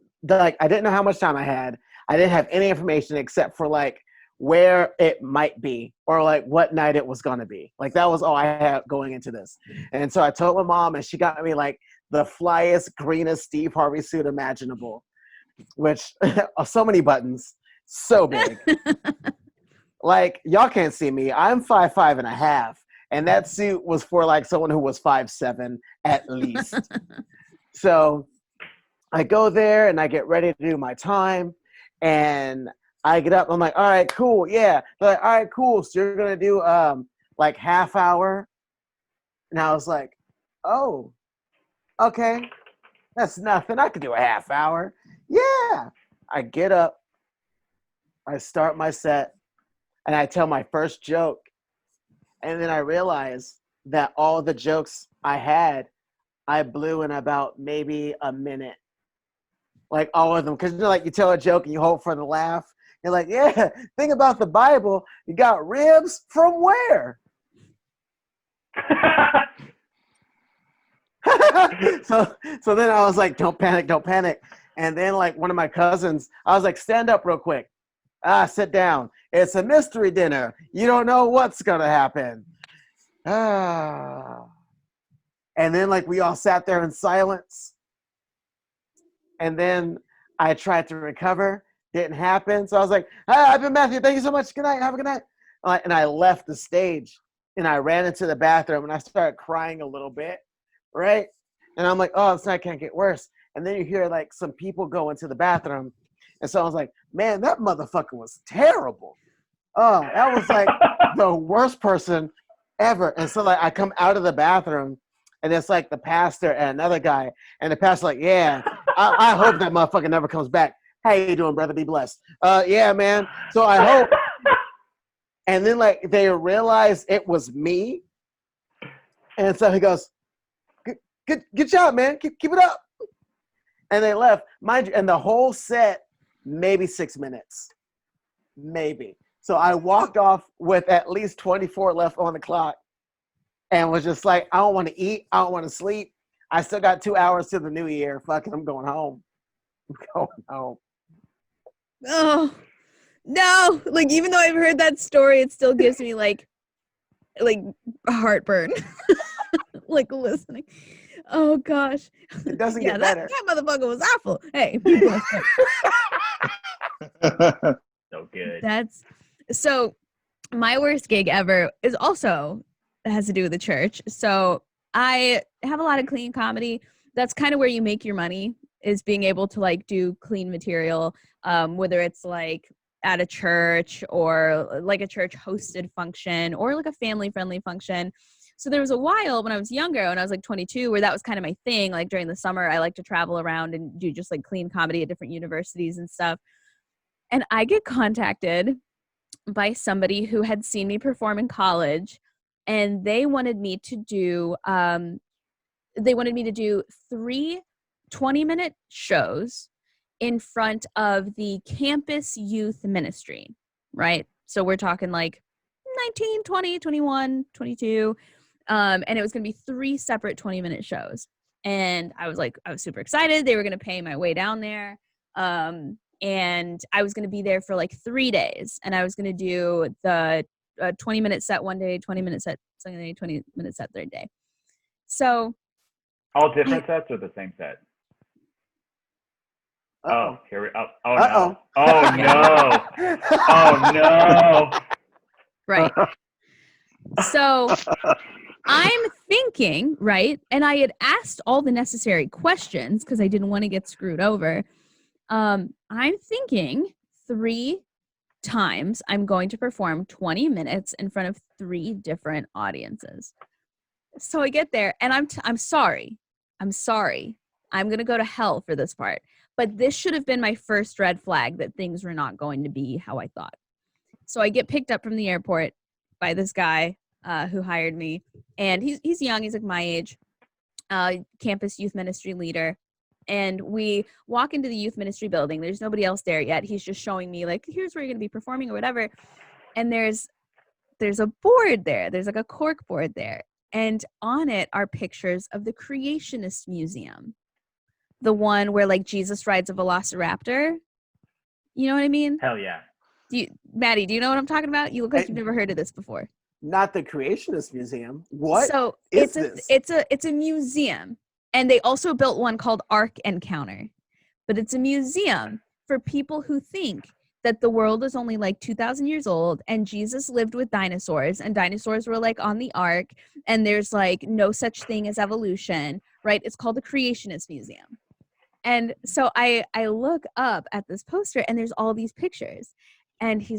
know how much time I had. I didn't have any information except for like where it might be or like what night it was going to be. Like that was all I had going into this. And so I told my mom, and she got me like the flyest, greenest Steve Harvey suit imaginable, which so many buttons, so big. Like y'all can't see me. I'm 5'5.5", and that suit was for like someone who was 5'7" at least. So I go there and I get ready to do my time, and I get up. I'm like, all right, cool, yeah. They're like, all right, cool. So you're gonna do like half hour, and I was like, oh, okay, that's nothing. I could do a half hour. Yeah. I get up, I start my set, and I tell my first joke, and then I realize that all the jokes I had, I blew in about maybe a minute. Like all of them, because like you tell a joke and you hope for the laugh. You're like, yeah, think about the Bible. You got ribs from where? so then I was like, don't panic. And then like one of my cousins, I was like, stand up real quick. Sit down. It's a mystery dinner. You don't know what's gonna happen. And then like we all sat there in silence. And then I tried to recover. Didn't happen. So I was like, "Hi, I've been Matthew. Thank you so much. Good night. Have a good night." And I left the stage, and I ran into the bathroom, and I started crying a little bit, right? And I'm like, "Oh, this night can't get worse." And then you hear like some people go into the bathroom, and so I was like, "Man, that motherfucker was terrible. Oh, that was like the worst person ever." And so like I come out of the bathroom, and it's like the pastor and another guy, and the pastor's like, "Yeah, I hope that motherfucker never comes back. How you doing, brother? Be blessed." Yeah, man. So I hope. And then like they realized it was me, and so he goes, "Good job, man. Keep it up." And they left. Mind you, and the whole set, maybe 6 minutes, maybe. So I walked off with at least 24 left on the clock, and was just like, I don't want to eat. I don't want to sleep. I still got 2 hours to the new year. Fuck it, I'm going home. I'm going home. Oh no! Like even though I've heard that story, it still gives me like heartburn. Like listening. Oh gosh. It doesn't Yeah, get better. that motherfucker was awful. Hey. So good. So my worst gig ever is also has to do with the church. So I have a lot of clean comedy. That's kind of where you make your money, is being able to like do clean material, whether it's like at a church or like a church hosted function or like a family friendly function. So there was a while when I was younger, when I was like 22, where that was kind of my thing. Like during the summer, I like to travel around and do just like clean comedy at different universities and stuff. And I get contacted by somebody who had seen me perform in college, and they wanted me to do 3 20-minute shows in front of the campus youth ministry, right? So we're talking like 19, 20, 21, 22. And it was going to be 3 separate 20-minute shows. And I was super excited. They were going to pay my way down there. And I was going to be there for like 3 days. And I was going to do the 20-minute set one day, 20-minute set second day, 20-minute set third day. So all different sets or the same set? Uh-oh. Here we no. Oh no. Oh no. Right. So I'm thinking, right? And I had asked all the necessary questions because I didn't want to get screwed over. I'm thinking 3 times I'm going to perform 20 minutes in front of 3 different audiences. So I get there and I'm sorry. I'm going to go to hell for this part. But this should have been my first red flag that things were not going to be how I thought. So I get picked up from the airport by this guy who hired me. And he's young. He's like my age, campus youth ministry leader. And we walk into the youth ministry building. There's nobody else there yet. He's just showing me like, here's where you're going to be performing or whatever. And there's a board there. There's like a cork board there. And on it are pictures of the Creationist Museum. The one where like Jesus rides a velociraptor. You know what I mean? Hell yeah. Maddie, do you know what I'm talking about? You look like you've never heard of this before. Not the Creationist Museum. What? So is it's a museum. And they also built one called Ark Encounter. But it's a museum for people who think that the world is only like 2,000 years old and Jesus lived with dinosaurs and dinosaurs were like on the ark and there's like no such thing as evolution, right? It's called the Creationist Museum. And so I look up at this poster and there's all these pictures and he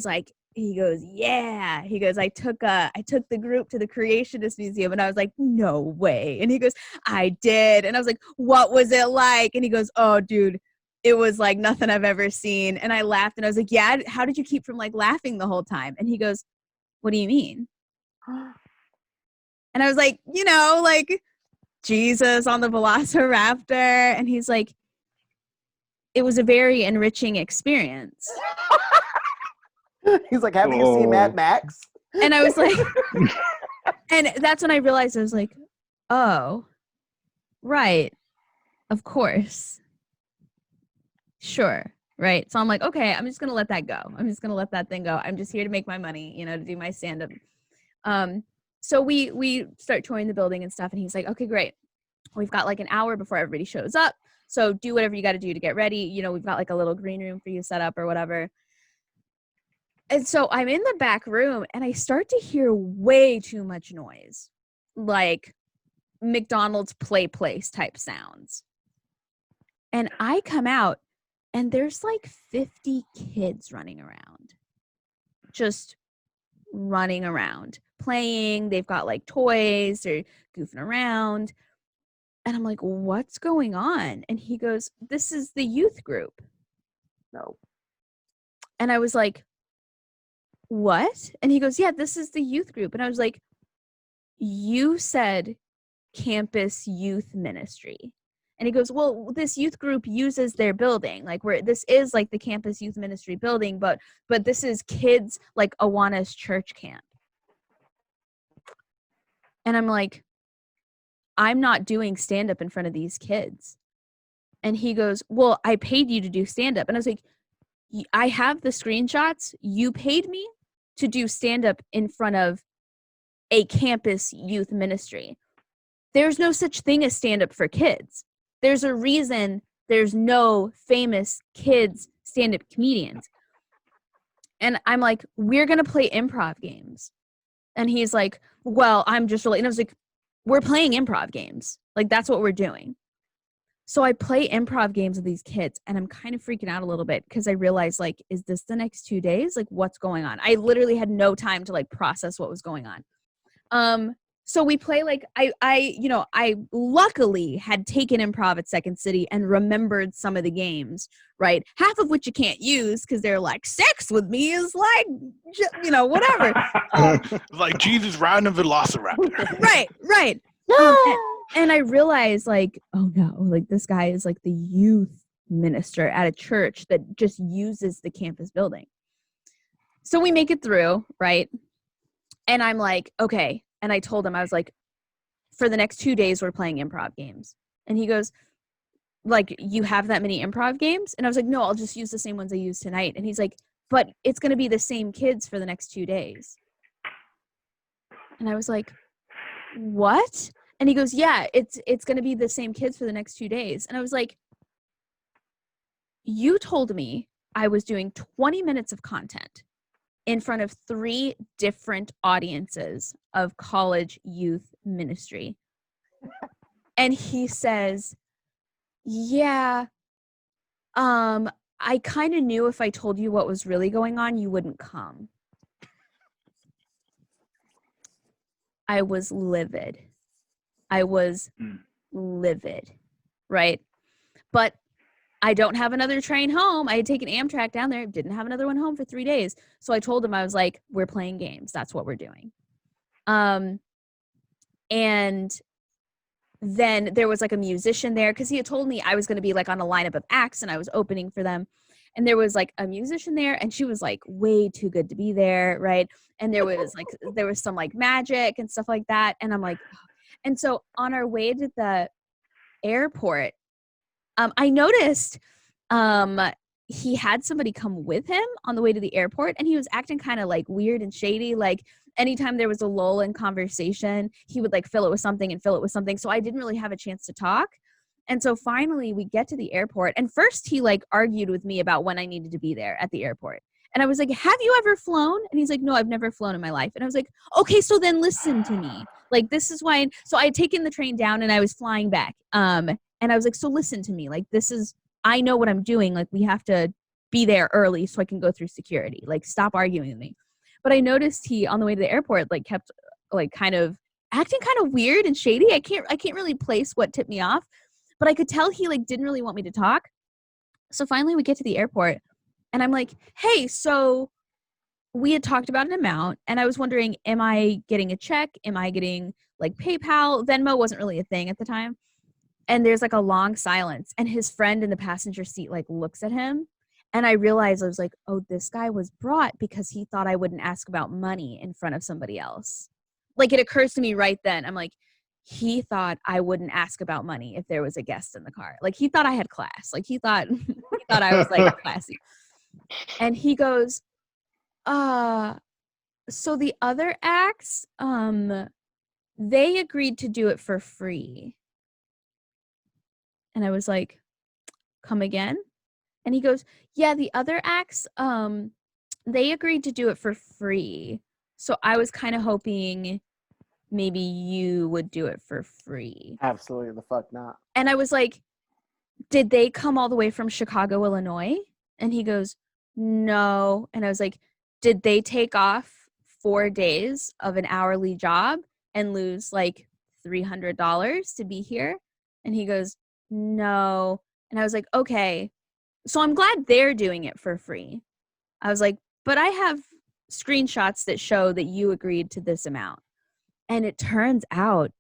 goes, yeah. He goes, I took the group to the Creationist Museum. And I was like, no way. And he goes, I did. And I was like, what was it like? And he goes, oh, dude, it was like nothing I've ever seen. And I laughed and I was like, yeah, how did you keep from like laughing the whole time? And he goes, what do you mean? And I was like, like Jesus on the velociraptor. And he's like, it was a very enriching experience. He's like, haven't you seen Mad Max? And I was like, and that's when I realized I was like, oh, right. Of course. Sure. Right. So I'm like, okay, I'm just going to let that go. I'm just going to let that thing go. I'm just here to make my money, to do my stand-up. So we start touring the building and stuff. And he's like, okay, great. We've got like an hour before everybody shows up. So do whatever you got to do to get ready. We've got like a little green room for you set up or whatever. And so I'm in the back room and I start to hear way too much noise, like McDonald's play place type sounds. And I come out and there's like 50 kids running around, just running around, playing. They've got like toys, they're goofing around. And I'm like, what's going on? And he goes, this is the youth group. No. And I was like, what? And he goes, yeah, this is the youth group. And I was like, you said campus youth ministry. And he goes, well, this youth group uses their building. Like this is like the campus youth ministry building, but this is kids like Awana's church camp. And I'm like, I'm not doing stand-up in front of these kids. And he goes, well, I paid you to do stand-up. And I was like, I have the screenshots. You paid me to do stand-up in front of a campus youth ministry. There's no such thing as stand-up for kids. There's a reason there's no famous kids stand-up comedians. And I'm like, we're going to play improv games. And he's like, well, I'm just really, and I was like, we're playing improv games. Like, that's what we're doing. So I play improv games with these kids and I'm kind of freaking out a little bit because I realized, like, is this the next 2 days? Like, what's going on? I literally had no time to like process what was going on. So we play like I luckily had taken improv at Second City and remembered some of the games, right? Half of which you can't use because they're like, sex with me is like, whatever. Like Jesus riding a velociraptor. Right. And I realized like, oh no, like this guy is like the youth minister at a church that just uses the campus building. So we make it through, right? And I'm like, okay. And I told him, I was like, for the next 2 days, we're playing improv games. And he goes, like, you have that many improv games? And I was like, no, I'll just use the same ones I used tonight. And he's like, but it's going to be the same kids for the next 2 days. And I was like, what? And he goes, yeah, it's going to be the same kids for the next 2 days. And I was like, you told me I was doing 20 minutes of content in front of 3 different audiences of college youth ministry. And he says, yeah, I kind of knew if I told you what was really going on, you wouldn't come. I was livid. Right? But I don't have another train home. I had taken Amtrak down there, didn't have another one home for 3 days. So I told him, I was like, we're playing games. That's what we're doing. And then there was like a musician there because he had told me I was going to be like on a lineup of acts and I was opening for them. And there was like a musician there and she was like way too good to be there. Right. And there was some like magic and stuff like that. And I'm like, oh. And so on our way to the airport, I noticed he had somebody come with him on the way to the airport and he was acting kind of like weird and shady. Like anytime there was a lull in conversation, he would like fill it with something. So I didn't really have a chance to talk. And so finally we get to the airport and first he like argued with me about when I needed to be there at the airport. And I was like, have you ever flown? And he's like, no, I've never flown in my life. And I was like, okay, so then listen to me. Like, this is why. So I had taken the train down and I was flying back. And I was like, so listen to me. Like, I know what I'm doing. Like, we have to be there early so I can go through security. Like, stop arguing with me. But I noticed he, on the way to the airport, like, kept, like, kind of acting kind of weird and shady. I can't really place what tipped me off. But I could tell he, like, didn't really want me to talk. So finally we get to the airport. And I'm like, hey, so we had talked about an amount. And I was wondering, am I getting a check? Am I getting, like, PayPal? Venmo wasn't really a thing at the time. And there's like a long silence and his friend in the passenger seat like looks at him. And I realized, I was like, oh, this guy was brought because he thought I wouldn't ask about money in front of somebody else. Like it occurs to me right then. I'm like, he thought I wouldn't ask about money if there was a guest in the car. Like he thought I had class. Like he thought I was like classy. And he goes, so the other acts, they agreed to do it for free. And I was like, come again? And he goes, yeah, the other acts, they agreed to do it for free. So I was kind of hoping maybe you would do it for free. Absolutely the fuck not. And I was like, did they come all the way from Chicago, Illinois? And he goes, no. And I was like, did they take off 4 days of an hourly job and lose like $300 to be here? And he goes, no. And I was like, okay, so I'm glad they're doing it for free. I was like, but I have screenshots that show that you agreed to this amount. And it turns out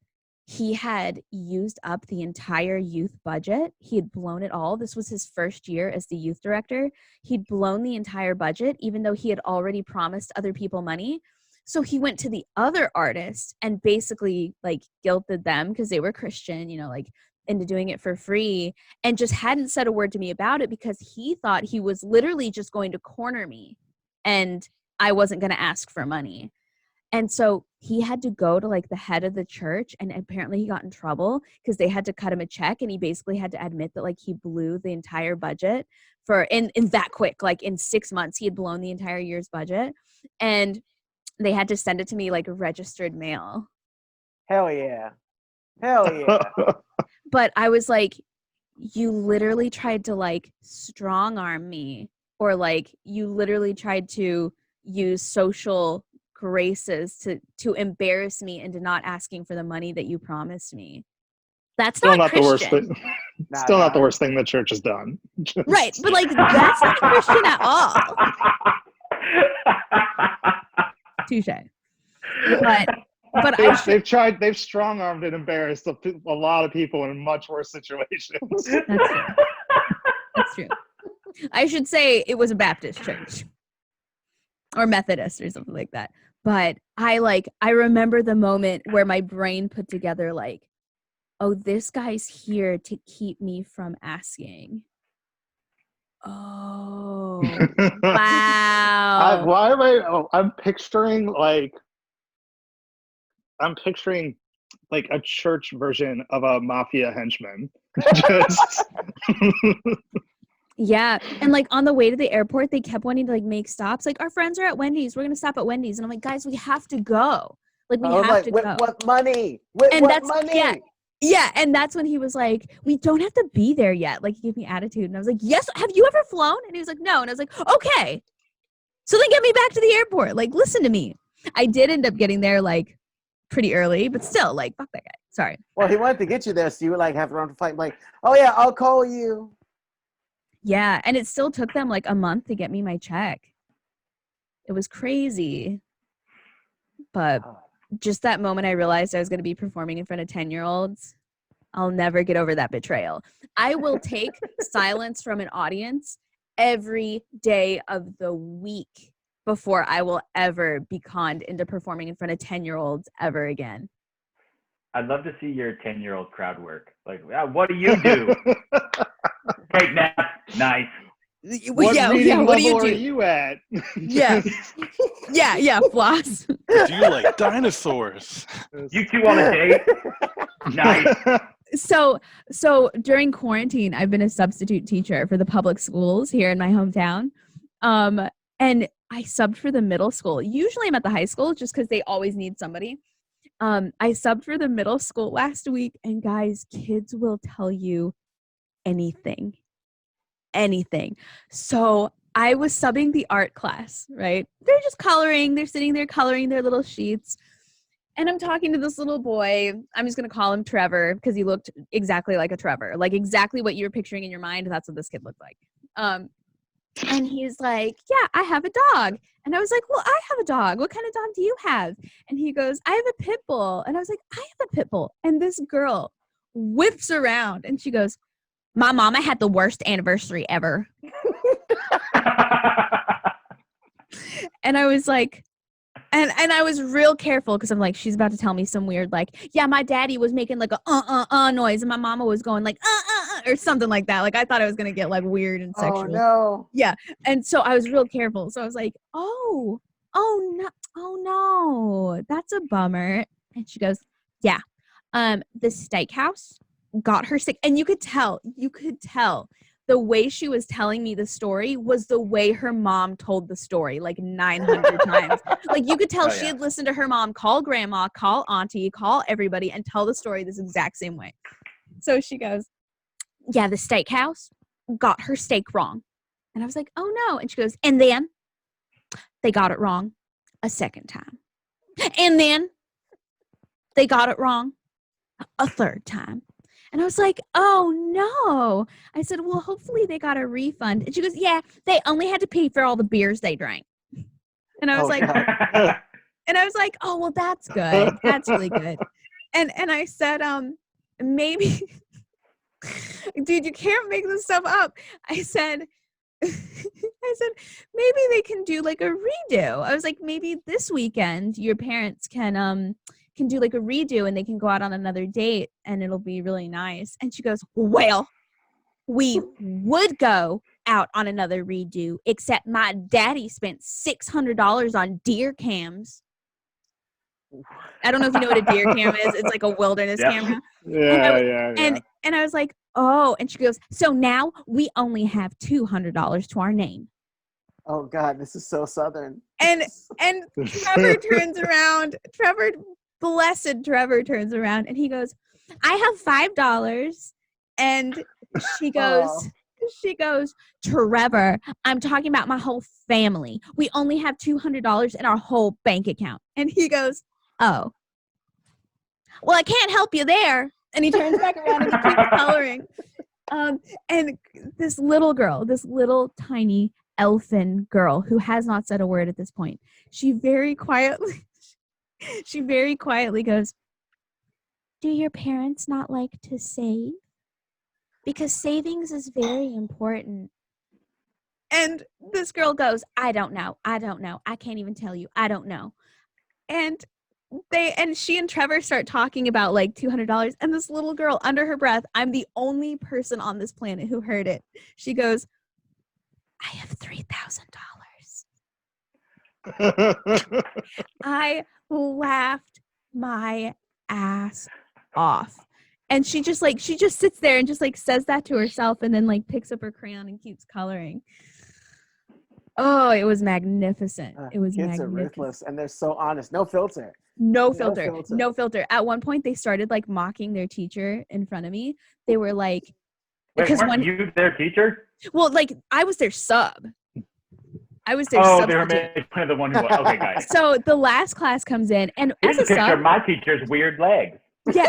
he had used up the entire youth budget. He had blown it all. This was his first year as the youth director. He'd blown the entire budget, even though he had already promised other people money. So he went to the other artists and basically like guilted them because they were Christian, like into doing it for free, and just hadn't said a word to me about it because he thought he was literally just going to corner me and I wasn't going to ask for money. And so he had to go to like the head of the church, and apparently he got in trouble because they had to cut him a check, and he basically had to admit that like he blew the entire budget for in that quick, like in 6 months he had blown the entire year's budget, and they had to send it to me like registered mail. Hell yeah. But I was like, you literally tried to like strong arm me, or like you literally tried to use social graces to embarrass me into not asking for the money that you promised me. That's Still not not the worst Christian. thing. Still not the worst thing the church has done. Just- Right, but like that's not Christian at all. Touche. But they've strong-armed and embarrassed a lot of people in much worse situations. That's true. That's true. I should say it was a Baptist church or Methodist or something like that. But I remember the moment where my brain put together like, oh, this guy's here to keep me from asking. Oh, wow. I'm picturing like a church version of a mafia henchman. Just Yeah. And like on the way to the airport, they kept wanting to like make stops. Like, our friends are at Wendy's. We're going to stop at Wendy's. And I'm like, guys, we have to go. Like, we have to go. What money? And What money? Yeah. And that's when he was like, we don't have to be there yet. Like, he gave me attitude. And I was like, yes. Have you ever flown? And he was like, no. And I was like, okay. So then get me back to the airport. Like, listen to me. I did end up getting there like pretty early, but still, like, fuck that guy. Sorry. Well, he wanted to get you there, so you would like have to run to fight. Like, oh yeah, I'll call you. Yeah, and it still took them like a month to get me my check. It was crazy. But just that moment I realized I was going to be performing in front of 10-year-olds, I'll never get over that betrayal. I will take silence from an audience every day of the week before I will ever be conned into performing in front of 10-year-olds ever again. I'd love to see your 10-year-old crowd work. Like, what do you do? Take nap. Nice. what reading what do level you do? are you at? Yeah. yeah, floss. Do you like dinosaurs? You two on a date? Nice. So during quarantine, I've been a substitute teacher for the public schools here in my hometown. And I subbed for the middle school. Usually I'm at the high school just because they always need somebody. I subbed for the middle school last week, and guys, kids will tell you anything. So I was subbing the art class, right? They're just coloring. They're sitting there coloring their little sheets. And I'm talking to this little boy. I'm just going to call him Trevor because he looked exactly like a Trevor. Like exactly what you were picturing in your mind. That's what this kid looked like. And he's like, yeah, I have a dog. And I was like, well, I have a dog. What kind of dog do you have? And he goes, I have a pit bull. And I was like, I have a pit bull. And this girl whips around and she goes, my mama had the worst anniversary ever. And I was like, and I was real careful because I'm like, she's about to tell me some weird, like, yeah, my daddy was making like a noise and my mama was going like, or something like that. Like, I thought I was going to get like weird and sexual. Oh, no. Yeah. And so I was real careful. So I was like, oh no, that's a bummer. And she goes, yeah, the steakhouse got her sick. And you could tell the way she was telling me the story was the way her mom told the story like 900 times. Like you could tell she had listened to her mom call grandma, call auntie, call everybody and tell the story this exact same way. So she goes, yeah, the steakhouse got her steak wrong. And I was like, oh no. And she goes, and then they got it wrong a second time. And then they got it wrong a third time. And I was like, oh no. I said, well, hopefully they got a refund. And she goes, yeah, they only had to pay for all the beers they drank. And I was oh, well, that's good. That's really good. And I said, maybe, dude, you can't make this stuff up. I said, maybe they can do like a redo. I was like, maybe this weekend your parents can do like a redo and they can go out on another date and it'll be really nice. And she goes, well, we would go out on another redo, except my daddy spent $600 on deer cams. I don't know if you know what a deer cam is. It's like a wilderness camera. Yeah. And I was like, oh, and she goes, so now we only have $200 to our name. Oh God, this is so Southern. And Trevor turns around, blessed Trevor turns around and he goes, I have $5. And she goes, She goes, Trevor, I'm talking about my whole family. We only have $200 in our whole bank account. And he goes, oh, well, I can't help you there. And he turns back around and he keeps coloring. And this little girl, this little tiny elfin girl who has not said a word at this point, she very quietly goes, do your parents not like to save? Because savings is very important. And this girl goes, I don't know. I can't even tell you. I don't know. And she and Trevor start talking about like $200. And this little girl, under her breath, I'm the only person on this planet who heard it. She goes, I have $3,000. I laughed my ass off. And she just sits there and just like says that to herself and then like picks up her crayon and keeps coloring. Oh, it was magnificent. It was kids magnificent. are ruthless and they're so honest. No filter. No filter. At one point, they started like mocking their teacher in front of me. They were like, Wait, weren't you their teacher? Well, like I was their sub. I was their substitute. substitute. They were making fun of the one who was. Okay, got it. So the last class comes in, and Here's as a a picture sub, of my teacher's weird legs. yeah.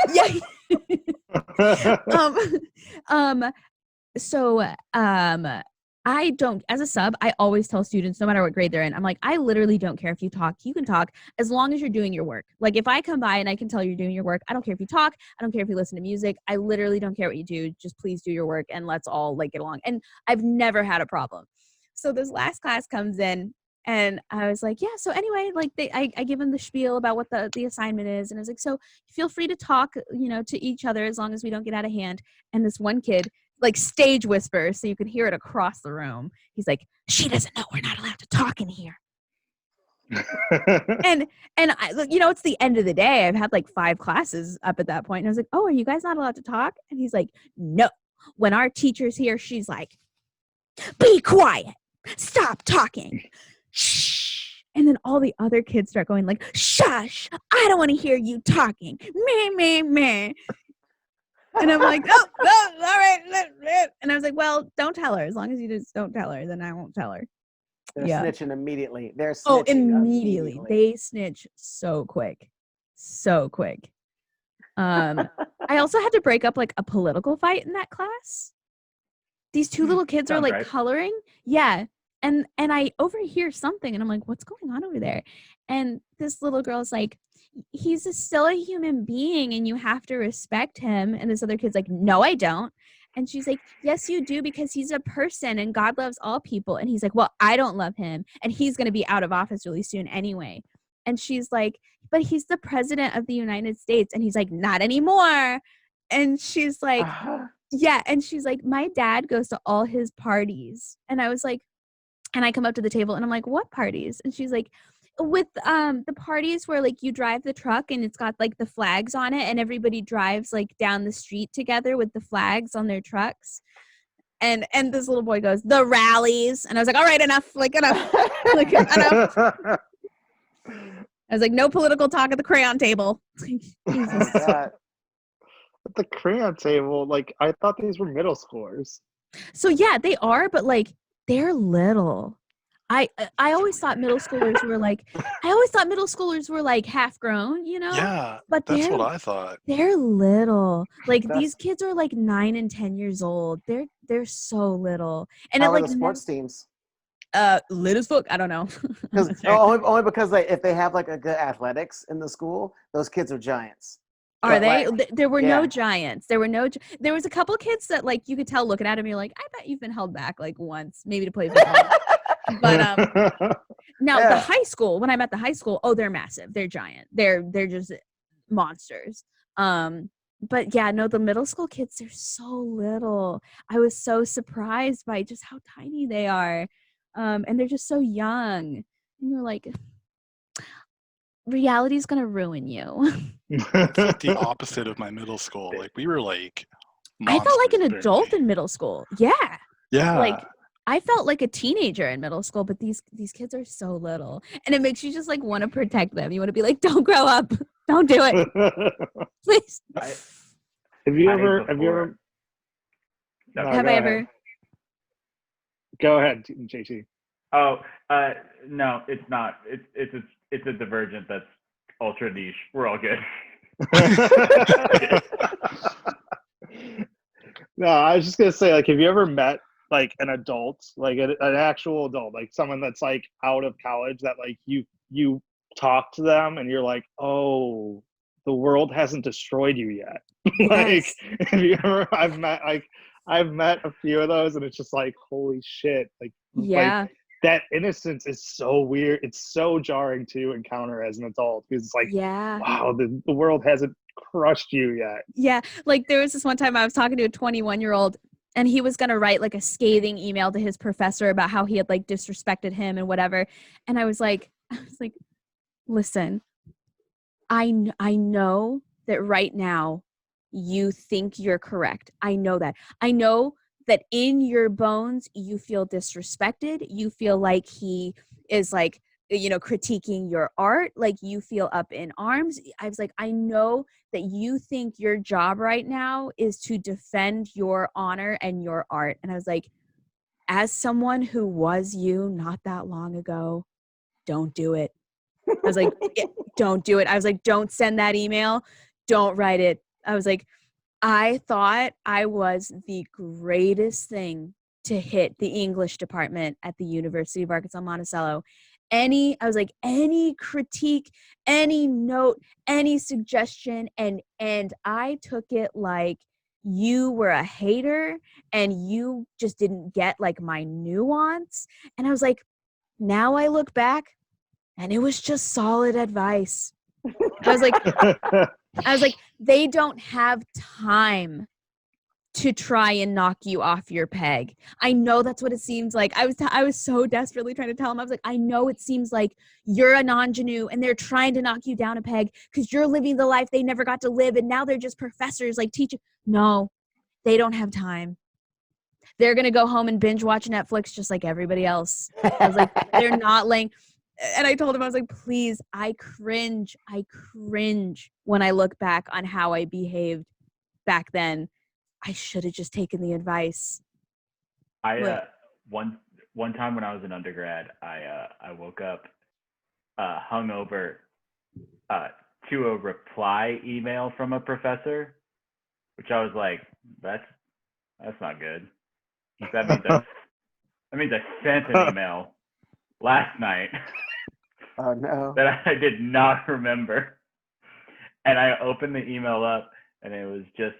I don't, as a sub, I always tell students, no matter what grade they're in, I'm like, I literally don't care if you talk. You can talk as long as you're doing your work. Like if I come by and I can tell you're doing your work, I don't care if you talk. I don't care if you listen to music. I literally don't care what you do. Just please do your work and let's all like get along. And I've never had a problem. So this last class comes in and I was like, yeah, so anyway, like I give them the spiel about what the assignment is. And I was like, so feel free to talk, to each other as long as we don't get out of hand. And this one kid, like stage whisper so you could hear it across the room. He's like, she doesn't know we're not allowed to talk in here. and I, it's the end of the day. I've had like 5 classes up at that point. And I was like, oh, are you guys not allowed to talk? And he's like, no. When our teacher's here, she's like, be quiet. Stop talking. Shh. And then all the other kids start going like, shush. I don't want to hear you talking. Meh. And I'm like, oh, all right. And I was like, well, don't tell her. As long as you just don't tell her, then I won't tell her. They're snitching immediately. Immediately. They snitch so quick. I also had to break up like a political fight in that class. These 2 little kids are like coloring. Yeah. And I overhear something and I'm like, what's going on over there? And this little girl's like, he's still a human being and you have to respect him. And this other kid's like, no, I don't. And she's like, yes, you do, because he's a person and God loves all people. And he's like, well, I don't love him. And he's going to be out of office really soon anyway. And she's like, but he's the president of the United States. And he's like, not anymore. And she's like, yeah. And she's like, my dad goes to all his parties. And I was like, and I come up to the table and I'm like, what parties? And she's like, with the parties where like you drive the truck and it's got like the flags on it and everybody drives like down the street together with the flags on their trucks. And this little boy goes, the rallies. And I was like, all right, enough. Enough. I was like, no political talk at the crayon table. Jesus. At the crayon table, like I thought these were middle schoolers. So yeah, they are, but like they're little. I always thought middle schoolers were like half grown, Yeah, but that's what I thought. They're little. Like these kids are like 9 and 10 years old. They're so little. And how it, are like the sports teams? Lit as fuck. I don't know. only because like if they have like a good athletics in the school, those kids are giants. Are they? There were no giants. There was a couple kids that like you could tell looking at them, you're like, I bet you've been held back like once, maybe to play football. But now the high school, when I'm at the high school, they're massive. They're giant. They're just monsters. But yeah, no, the middle school kids, they're so little. I was so surprised by just how tiny they are. And they're just so young. And you're like, reality's gonna ruin you. It's like the opposite of my middle school. Like we were like I felt like an adult in middle school. Yeah. Like I felt like a teenager in middle school, but these kids are so little. And it makes you just like want to protect them. You want to be like, don't grow up. Don't do it. Please. Have I ever Go ahead, JT. Oh, no, it's not. It's a divergent that's ultra niche. We're all good. No, I was just gonna say, like, have you ever met like an adult, like an actual adult, like someone that's like out of college that like you talk to them and you're like, oh, the world hasn't destroyed you yet. Like, Yes. have you ever? I've met a few of those, and it's just like, holy shit, like Yeah. that innocence is so weird. It's so jarring to encounter as an adult because it's like, Yeah. wow, the world hasn't crushed you yet. Yeah. Like there was this one time I was talking to a 21-year-old and he was going to write like a scathing email to his professor about how he had like disrespected him and whatever. And I was like, listen, I know that right now you think you're correct. I know that. I know that in your bones you feel disrespected. You feel like he is like, critiquing your art, like you feel up in arms. I was like, I know that you think your job right now is to defend your honor and your art. And I was like, as someone who was you not that long ago, don't do it. I was like, don't do it. I was like, don't send that email. Don't write it. I was like, I thought I was the greatest thing to hit the English department at the University of Arkansas Monticello. I was like, any critique, any note, any suggestion, and I took it like you were a hater and you just didn't get like my nuance. And I was like, now I look back and it was just solid advice. I was like, they don't have time to try and knock you off your peg. I know that's what it seems like. I was so desperately trying to tell him. I was like, I know it seems like you're an ingenue and they're trying to knock you down a peg because you're living the life they never got to live and now they're just professors like teaching. No, they don't have time. They're going to go home and binge watch Netflix just like everybody else. I was like, they're not laying. And I told him, I was like, please, I cringe when I look back on how I behaved back then. I should have just taken the advice. One time when I was an undergrad, I woke up hungover to a reply email from a professor, which I was like, that's not good. That means I sent an email last night. Oh no. That I did not remember. And I opened the email up and it was just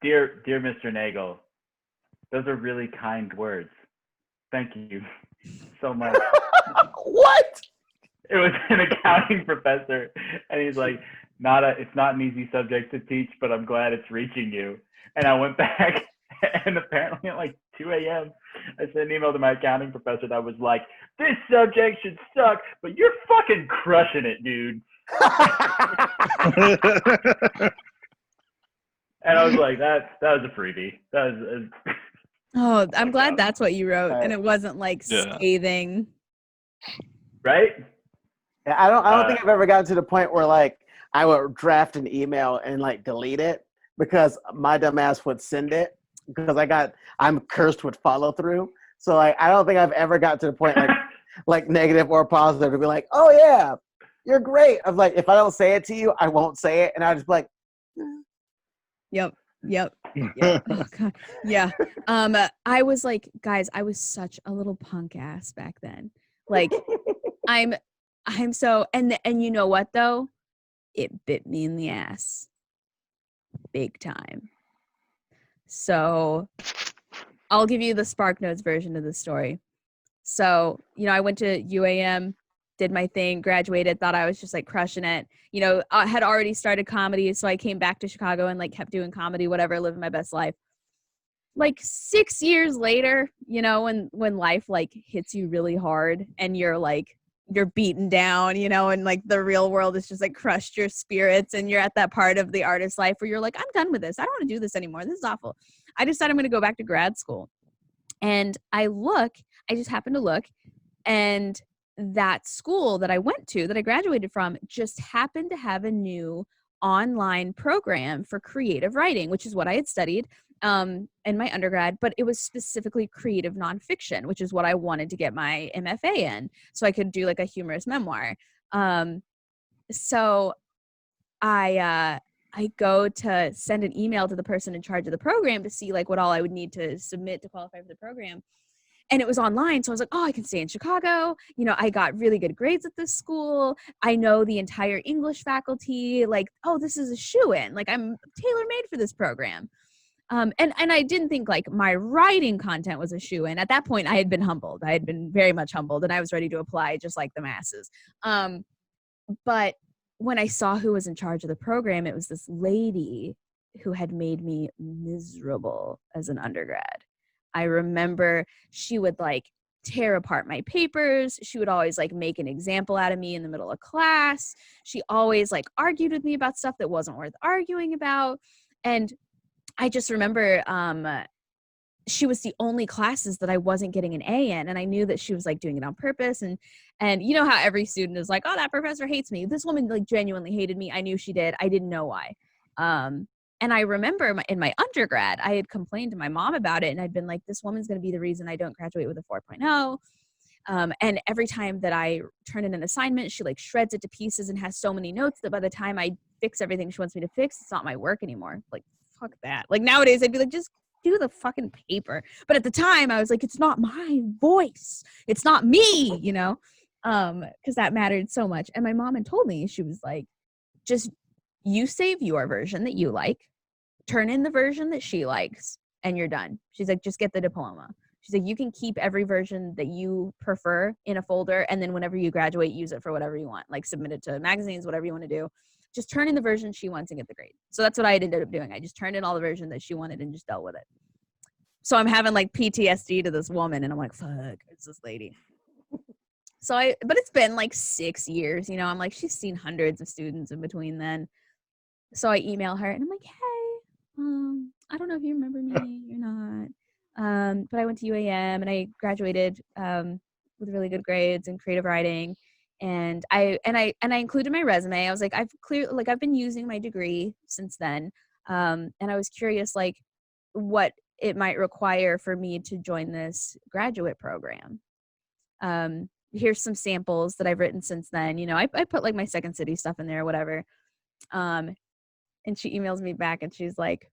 dear Mr. Nagel, those are really kind words. Thank you so much. What? It was an accounting professor and he's like, it's not an easy subject to teach, but I'm glad it's reaching you. And I went back and apparently at like 2 a.m. I sent an email to my accounting professor that was like, this subject should suck, but you're fucking crushing it, dude. And I was like, that was a freebie. That was Oh, I'm glad that's what you wrote, and it wasn't like Yeah. scathing. right? Yeah, I don't think I've ever gotten to the point where like I would draft an email and like delete it because my dumbass would send it because I'm cursed with follow through. So like I don't think I've ever got to the point like negative or positive to be like, oh yeah, you're great. I was like, if I don't say it to you, I won't say it, and I just be like, Yep. Oh, God. Yeah. I was like, guys, I was such a little punk ass back then. Like, I'm so, and you know what though? It bit me in the ass. Big time. So I'll give you the Spark Notes version of the story. So, I went to UAM, did my thing, graduated, thought I was just like crushing it. I had already started comedy. So I came back to Chicago and like kept doing comedy, whatever, living my best life. Like 6 years later, when life like hits you really hard and you're beaten down, and like the real world has just like crushed your spirits and you're at that part of the artist life where you're like, I'm done with this. I don't want to do this anymore. This is awful. I decided I'm going to go back to grad school. And I just happened to look, and that school that I went to, that I graduated from, just happened to have a new online program for creative writing, which is what I had studied. in my undergrad, but it was specifically creative nonfiction, which is what I wanted to get my MFA in, so I could do like a humorous memoir. So I go to send an email to the person in charge of the program to see like what all I would need to submit to qualify for the program. And it was online. So I was like, oh, I can stay in Chicago. You know, I got really good grades at this school. I know the entire English faculty. Like, oh, this is a shoo-in. Like, I'm tailor-made for this program. And I didn't think like my writing content was a shoo-in. At that point, I had been humbled. I had been very much humbled, and I was ready to apply just like the masses. But when I saw who was in charge of the program, it was this lady who had made me miserable as an undergrad. I remember she would like tear apart my papers. She would always like make an example out of me in the middle of class. She always like argued with me about stuff that wasn't worth arguing about. And I just remember she was the only classes that I wasn't getting an A in. And I knew that she was like doing it on purpose. And you know how every student is like, oh, that professor hates me. This woman like genuinely hated me. I knew she did. I didn't know why. And I remember in my undergrad, I had complained to my mom about it. And I'd been like, this woman's going to be the reason I don't graduate with a 4.0. And every time that I turn in an assignment, she like shreds it to pieces and has so many notes that by the time I fix everything she wants me to fix, it's not my work anymore. Like, fuck that. Like nowadays I'd be like, just do the fucking paper. But at the time I was like, it's not my voice. It's not me, you know? Because that mattered so much. And my mom had told me, she was like, just you save your version that you like, turn in the version that she likes, and you're done. She's like, just get the diploma. She's like, you can keep every version that you prefer in a folder, and then whenever you graduate, use it for whatever you want, like submit it to magazines, whatever you want to do. Just turn in the version she wants and get the grade. So that's what I ended up doing. I just turned in all the version that she wanted and just dealt with it. So I'm having like PTSD to this woman, and I'm like, fuck, it's this lady. But it's been like 6 years, you know, I'm like, she's seen hundreds of students in between then. So I email her and I'm like, hey, I don't know if you remember me or not. But I went to UAM and I graduated with really good grades in creative writing. And I included my resume. I was like, I've been using my degree since then. And I was curious, like, what it might require for me to join this graduate program. Here's some samples that I've written since then. You know, I put like my Second City stuff in there or whatever. And she emails me back and she's like,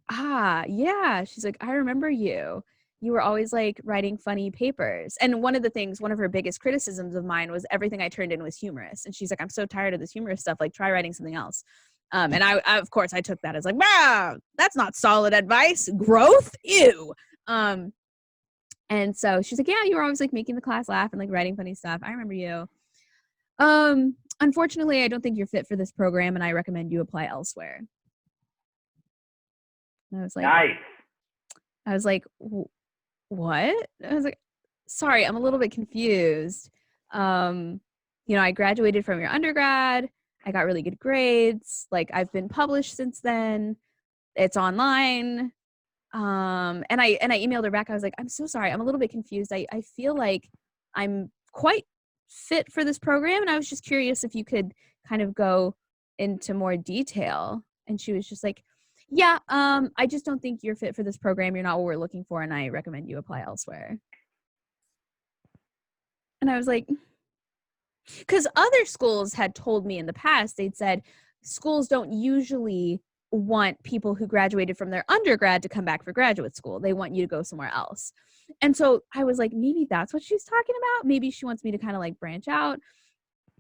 yeah. She's like, I remember you. You were always like writing funny papers. And one of her biggest criticisms of mine was everything I turned in was humorous. And she's like, I'm so tired of this humorous stuff. Like, try writing something else. And I of course I took that as like, wow, that's not solid advice. Growth? Ew. And so she's like, yeah, you were always like making the class laugh and like writing funny stuff. I remember you. Unfortunately, I don't think you're fit for this program, and I recommend you apply elsewhere. And I was like, nice. I was like, what? I was like, sorry, I'm a little bit confused. You know, I graduated from your undergrad. I got really good grades. Like, I've been published since then. It's online. And I emailed her back. I was like, I'm so sorry. I'm a little bit confused. I feel like I'm quite fit for this program, and I was just curious if you could kind of go into more detail. And she was just like, yeah, I just don't think you're fit for this program. You're not what we're looking for, and I recommend you apply elsewhere. And I was like, because other schools had told me in the past, they'd said schools don't usually want people who graduated from their undergrad to come back for graduate school. They want you to go somewhere else. And so I was like, maybe that's what she's talking about. Maybe she wants me to kind of like branch out.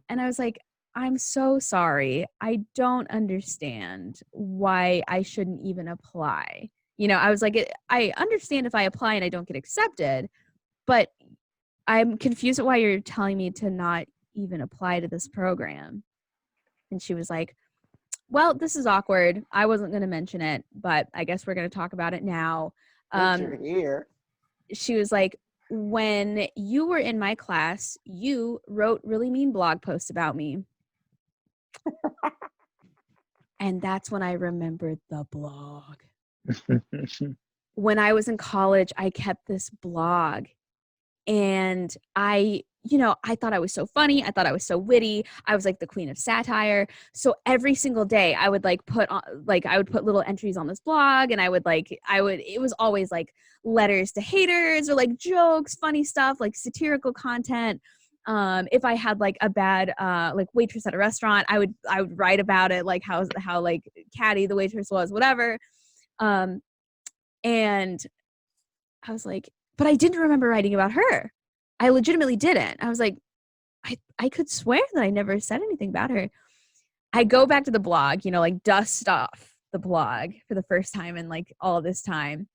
And I was like, I'm so sorry. I don't understand why I shouldn't even apply. You know, I was like, I understand if I apply and I don't get accepted, but I'm confused at why you're telling me to not even apply to this program. And she was like, well, this is awkward. I wasn't going to mention it, but I guess we're going to talk about it now. You're here. She was like, when you were in my class, you wrote really mean blog posts about me. And that's when I remembered the blog. When I was in college, I kept this blog, And I thought I was so funny. I thought I was so witty. I was like the queen of satire. So every single day I would put little entries on this blog, and it was always like letters to haters or like jokes, funny stuff, like satirical content. If I had like a bad like waitress at a restaurant, I would write about it, like how like catty the waitress was, whatever. And I was like, but I didn't remember writing about her. I legitimately didn't. I was like, I could swear that I never said anything about her. I go back to the blog, like dust off the blog for the first time in like all this time.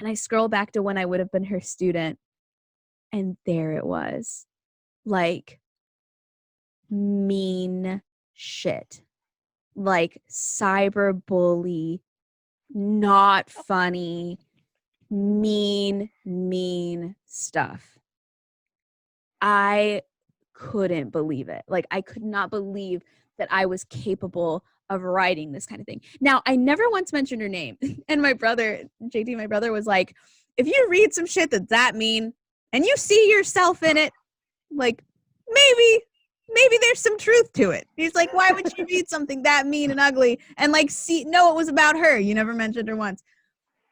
And I scroll back to when I would have been her student. And there it was. Like mean shit. Like cyberbully, not funny, mean stuff. I couldn't believe it. Like, I could not believe that I was capable of writing this kind of thing. Now, I never once mentioned her name. And my brother, JT, my brother, was like, if you read some shit that's that mean and you see yourself in it, like, maybe there's some truth to it. He's like, why would you read something that mean and ugly and like know it was about her? You never mentioned her once.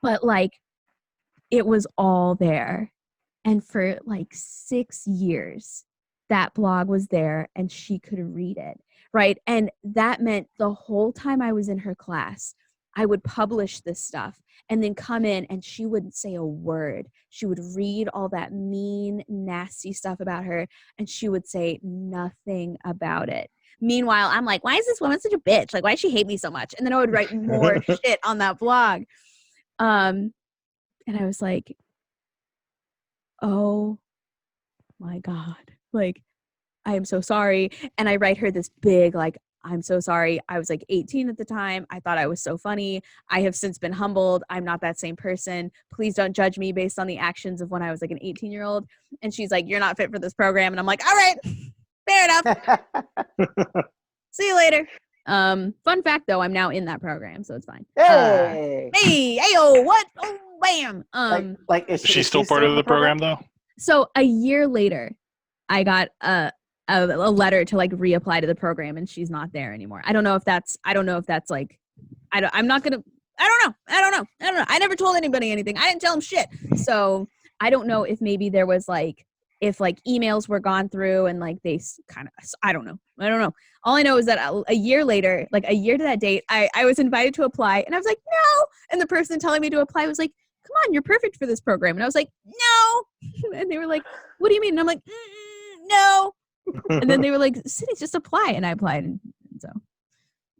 But like, it was all there. And for like 6 years, that blog was there and she could read it, right? And that meant the whole time I was in her class, I would publish this stuff and then come in and she wouldn't say a word. She would read all that mean, nasty stuff about her and she would say nothing about it. Meanwhile, I'm like, why is this woman such a bitch? Like, why does she hate me so much? And then I would write more shit on that blog. And I was like, oh my God, like, I am so sorry. And I write her this big, like, I'm so sorry. I was like 18 at the time. I thought I was so funny. I have since been humbled. I'm not that same person. Please don't judge me based on the actions of when I was like an 18-year-old. And she's like, you're not fit for this program. And I'm like, all right, fair enough. See you later. Fun fact though, I'm now in that program, so it's fine. Hey, Ayo, what? Oh, bam. Is Is she still part of the program though? So a year later, I got a letter to like reapply to the program, and she's not there anymore. I don't know if that's like, I don't know. I never told anybody anything. I didn't tell them shit. So I don't know if maybe there was like, if like emails were gone through and like they kind of, I don't know. All I know is that a year later, like a year to that date, I was invited to apply and I was like, no. And the person telling me to apply was like, come on, you're perfect for this program. And I was like, no. And they were like, what do you mean? And I'm like, no. And then they were like, Sydney, just apply. And I applied. And so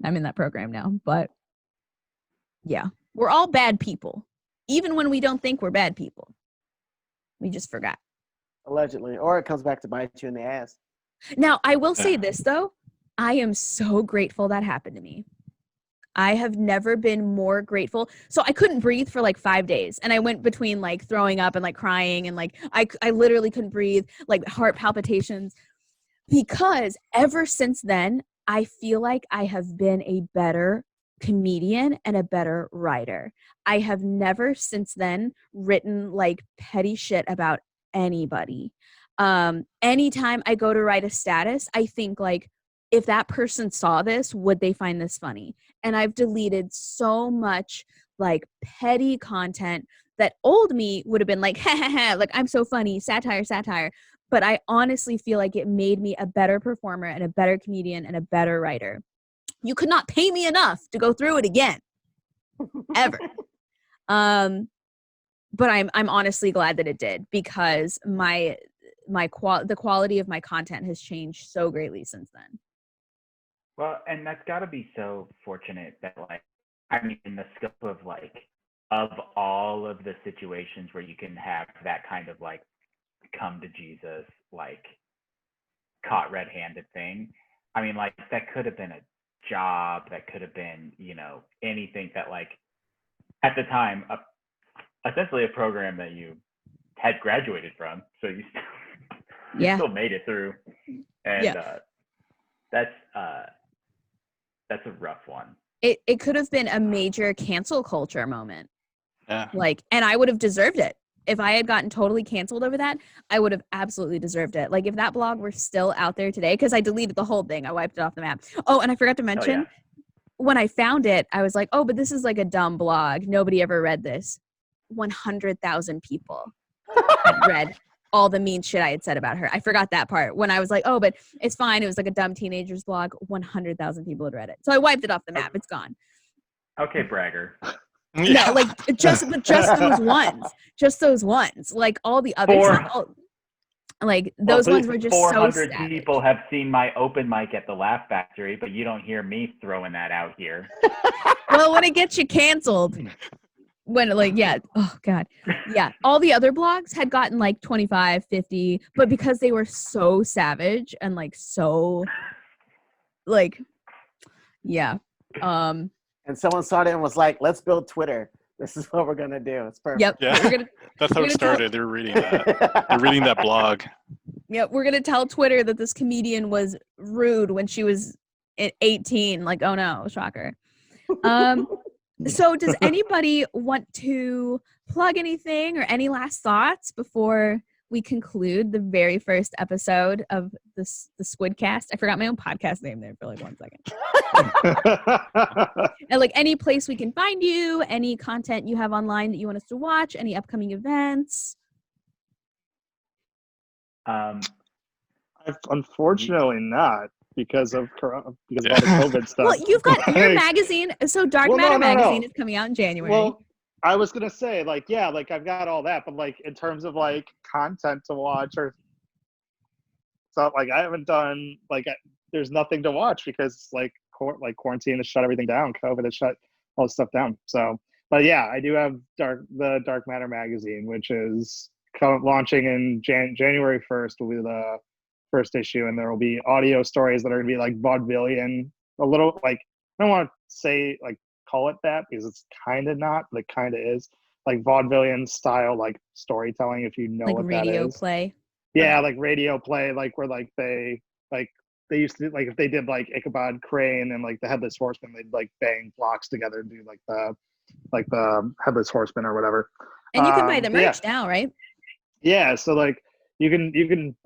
I'm in that program now. But yeah, we're all bad people. Even when we don't think we're bad people. We just forgot. Allegedly. Or it comes back to bite you in the ass. Now, I will say this, though. I am so grateful that happened to me. I have never been more grateful. So I couldn't breathe for like 5 days. And I went between like throwing up and like crying. And like I literally couldn't breathe, like heart palpitations. Because ever since then, I feel like I have been a better comedian and a better writer. I have never since then written like petty shit about anybody. Anytime I go to write a status, I think like, if that person saw this, would they find this funny? And I've deleted so much like petty content that old me would have been like, ha ha ha, like I'm so funny, satire. But I honestly feel like it made me a better performer and a better comedian and a better writer. You could not pay me enough to go through it again, ever. But I'm honestly glad that it did, because the quality of my content has changed so greatly since then. Well, and that's got to be so fortunate that, like, I mean, in the scope of, like, of all of the situations where you can have that kind of, like, come to Jesus, like, caught red-handed thing. I mean, like, that could have been a job, that could have been, you know, anything that, like, at the time, essentially a program that you had graduated from, so you still made it through. And that's a rough one. It could have been a major cancel culture moment. Yeah. Like, and I would have deserved it. if I had gotten totally canceled over that, I would have absolutely deserved it. Like if that blog were still out there today, because I deleted the whole thing, I wiped it off the map. Oh, and I forgot to mention, when I found it, I was like, oh, but this is like a dumb blog. Nobody ever read this. 100,000 people had read all the mean shit I had said about her. I forgot that part. When I was like, oh, but it's fine. It was like a dumb teenager's blog. 100,000 people had read it. So I wiped it off the map. It's gone. Okay, bragger. No, like just those ones. Just those ones. Like all the others. Like those ones were just so 400 savage. people have seen my open mic at the Laugh Factory, but you don't hear me throwing that out here. Well, when it gets you canceled, when oh God. Yeah. All the other blogs had gotten like 25, 50, but because they were so savage and like so like, yeah. And someone saw it and was like, let's build Twitter. This is what we're going to do. It's perfect. Yep. Yeah, that's how it started. They're reading that. They're reading that blog. Yeah, we're going to tell Twitter that this comedian was rude when she was 18. Like, oh no, shocker. So does anybody want to plug anything or any last thoughts before we conclude the very first episode of the SQUIDcast? I forgot my own podcast name there for like 1 second. And like any place we can find you, any content you have online that you want us to watch, any upcoming events? Unfortunately not, because of all the COVID stuff. Well, you've got your magazine. So Dark Matter magazine is coming out in January. Well, I was gonna say, like, yeah, like I've got all that, but like in terms of like content to watch or stuff, like I haven't done there's nothing to watch because like quarantine has shut everything down. COVID has shut all this stuff down. So, but yeah, I do have the Dark Matter magazine, which is launching in January 1st. Will be the first issue, and there will be audio stories that are going to be like vaudevillian, a little like, I don't want to say like call it that because it's kind of not, but it kind of is, like vaudevillian style like storytelling, if you know like what radio that is. play. Yeah, like radio play, like where like they used to, like if they did like Ichabod Crane and like the Headless Horseman, they'd like bang blocks together and do like the Headless Horseman or whatever. And you can buy the merch now, right? Yeah, so like you can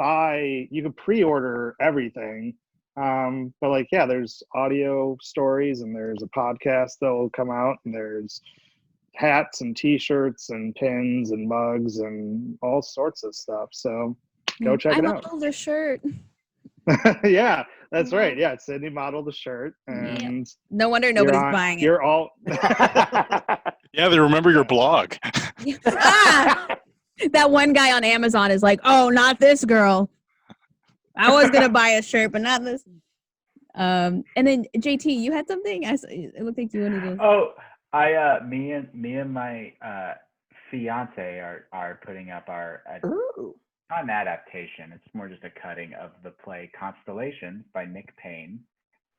pre-order everything, but like yeah, there's audio stories and there's a podcast that'll come out, and there's hats and t-shirts and pins and mugs and all sorts of stuff, so go check it out. I modeled their shirt. Yeah, that's right. Yeah, Sydney modeled the shirt, and no wonder nobody's buying it. You're all Yeah, they remember your blog. That one guy on Amazon is like, oh, not this girl. I was gonna buy a shirt, but not this. And then JT, you had something. It looked like you wanted to. Oh, me and my fiance are putting up our not an adaptation. It's more just a cutting of the play Constellations by Nick Payne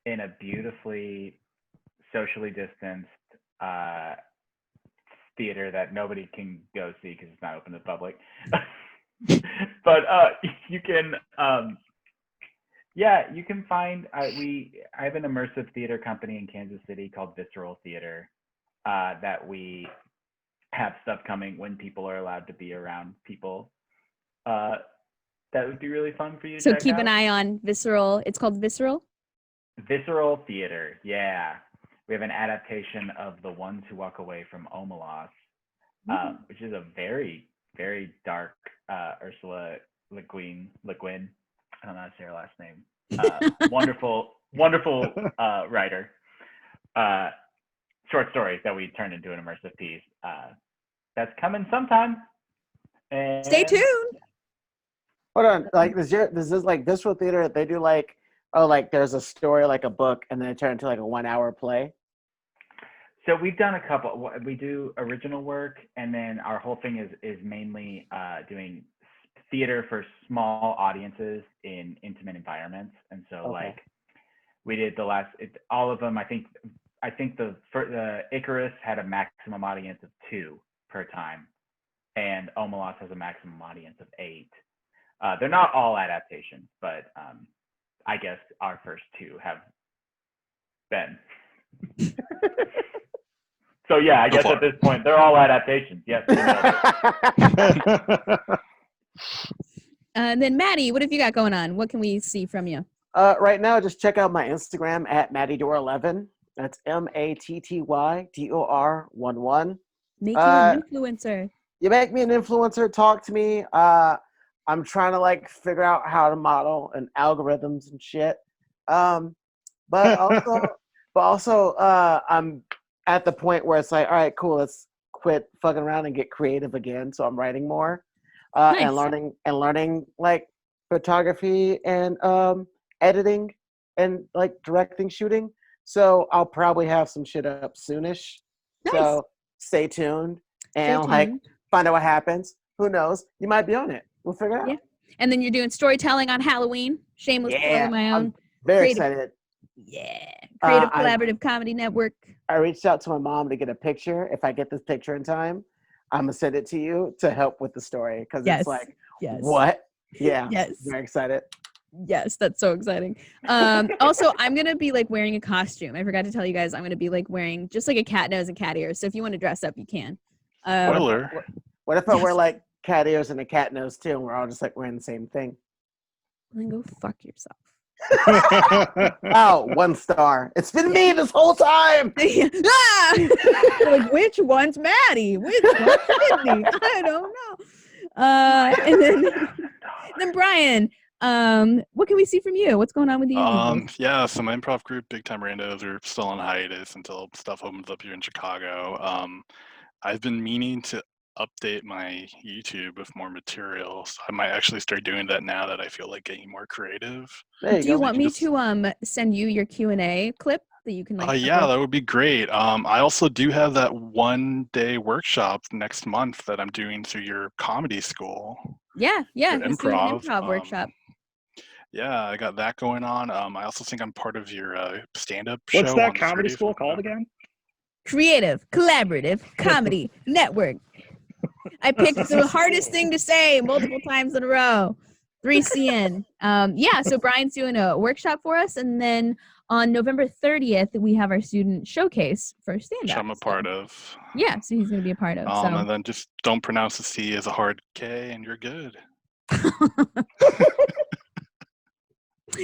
in a beautifully socially distanced theater that nobody can go see because it's not open to the public. But you can you can find I have an immersive theater company in Kansas City called Visceral Theater that we have stuff coming when people are allowed to be around people. That would be really fun for you to So check keep out. an eye on Visceral. It's called Visceral? Visceral Theater, yeah. We have an adaptation of The Ones Who Walk Away from Omelas, which is a very, very dark Ursula Le Guin. I don't know how to say her last name. Wonderful writer. Short stories that we turned into an immersive piece. That's coming sometime. And Stay tuned. Hold on, like this is like Visceral Theater. They do like, oh, like there's a story like a book, and then it turns into like a 1 hour play. So we've done a couple. We do original work, and then our whole thing is mainly doing theater for small audiences in intimate environments. And so like we did all of them. I think the Icarus had a maximum audience of 2 per time, and Omelas has a maximum audience of 8. They're not all adaptations, but I guess our first 2 have been. So yeah, I guess far. at this point they're all adaptations. Yes. You know. And then Maddie, what have you got going on? What can we see from you? Right now, just check out my Instagram at MattyDor11. That's MattyDor11. Make you an influencer. You make me an influencer. Talk to me. I'm trying to like figure out how to model and algorithms and shit. But also, I'm at the point where it's like, all right, cool. Let's quit fucking around and get creative again. So I'm writing more, Nice. and learning like photography and editing and like directing, shooting. So I'll probably have some shit up soonish. Nice. So stay tuned and Stay like tuned. find out what happens. Who knows? You might be on it. We'll figure it out. Yeah. And then you're doing storytelling on Halloween. Shameless plug Yeah, of my own. I'm very Creative. excited. Yeah. Creative I- Collaborative Comedy Network. I reached out to my mom to get a picture. If I get this picture in time, I'm gonna send it to you to help with the story because Yes. it's like, Yes. what? Yeah. Yes. Very excited. Yes, that's so exciting. Also, I'm gonna be like wearing a costume. I forgot to tell you guys, I'm gonna be like wearing just like a cat nose and cat ears. So if you want to dress up, you can. Spoiler. What if I Yes. wear like cat ears and a cat nose too, and we're all just like wearing the same thing? Then go fuck yourself. Oh, 1 star. It's been me this whole time. Ah! Like which one's Maddie? Which one's Sydney? I don't know. And then Brian, what can we see from you? What's going on with you? Yeah, so my improv group, Big Time Randos, are still on hiatus until stuff opens up here in Chicago. I've been meaning to update my YouTube with more material, so I might actually start doing that now that I feel like getting more creative. There you Do you go. want me Just- to send you your Q&A clip that you can like? Yeah, upload? that would be great. I also do have that 1-day workshop next month that I'm doing through your comedy school. Yeah. for He's doing an improv. improv workshop. Yeah, I got that going on. I also think I'm part of your stand-up show. What's that on comedy Saturdays school with called again? Creative Collaborative Comedy Network. I picked the hardest thing to say multiple times in a row. 3CN. Yeah, so Brian's doing a workshop for us, and then on November 30th we have our student showcase for Which stand-up. I'm a part of. Yeah, so he's going to be a part of. And then just don't pronounce the C as a hard K, and you're good.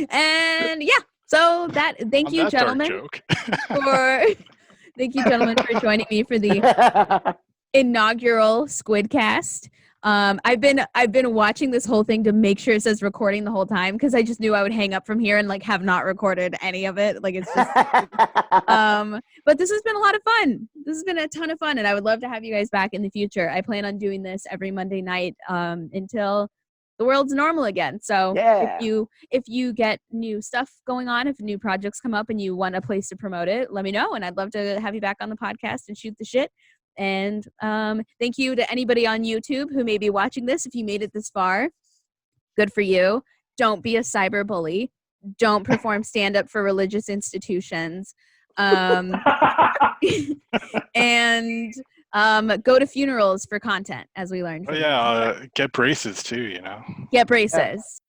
And yeah, so thank On you, that dark gentlemen, joke. thank you, gentlemen, for joining me for the inaugural SQUIDcast. I've been watching this whole thing to make sure it says recording the whole time because I just knew I would hang up from here and like have not recorded any of it. Like it's just but this has been a lot of fun. This has been a ton of fun, and I would love to have you guys back in the future. I plan on doing this every Monday night until the world's normal again. So Yeah. if you get new stuff going on, if new projects come up and you want a place to promote it, let me know, and I'd love to have you back on the podcast and shoot the shit. And thank you to anybody on YouTube who may be watching this. If you made it this far, good for you. Don't be a cyber bully. Don't perform stand-up for religious institutions. And go to funerals for content, as we learned. Oh yeah, get braces too. Get braces.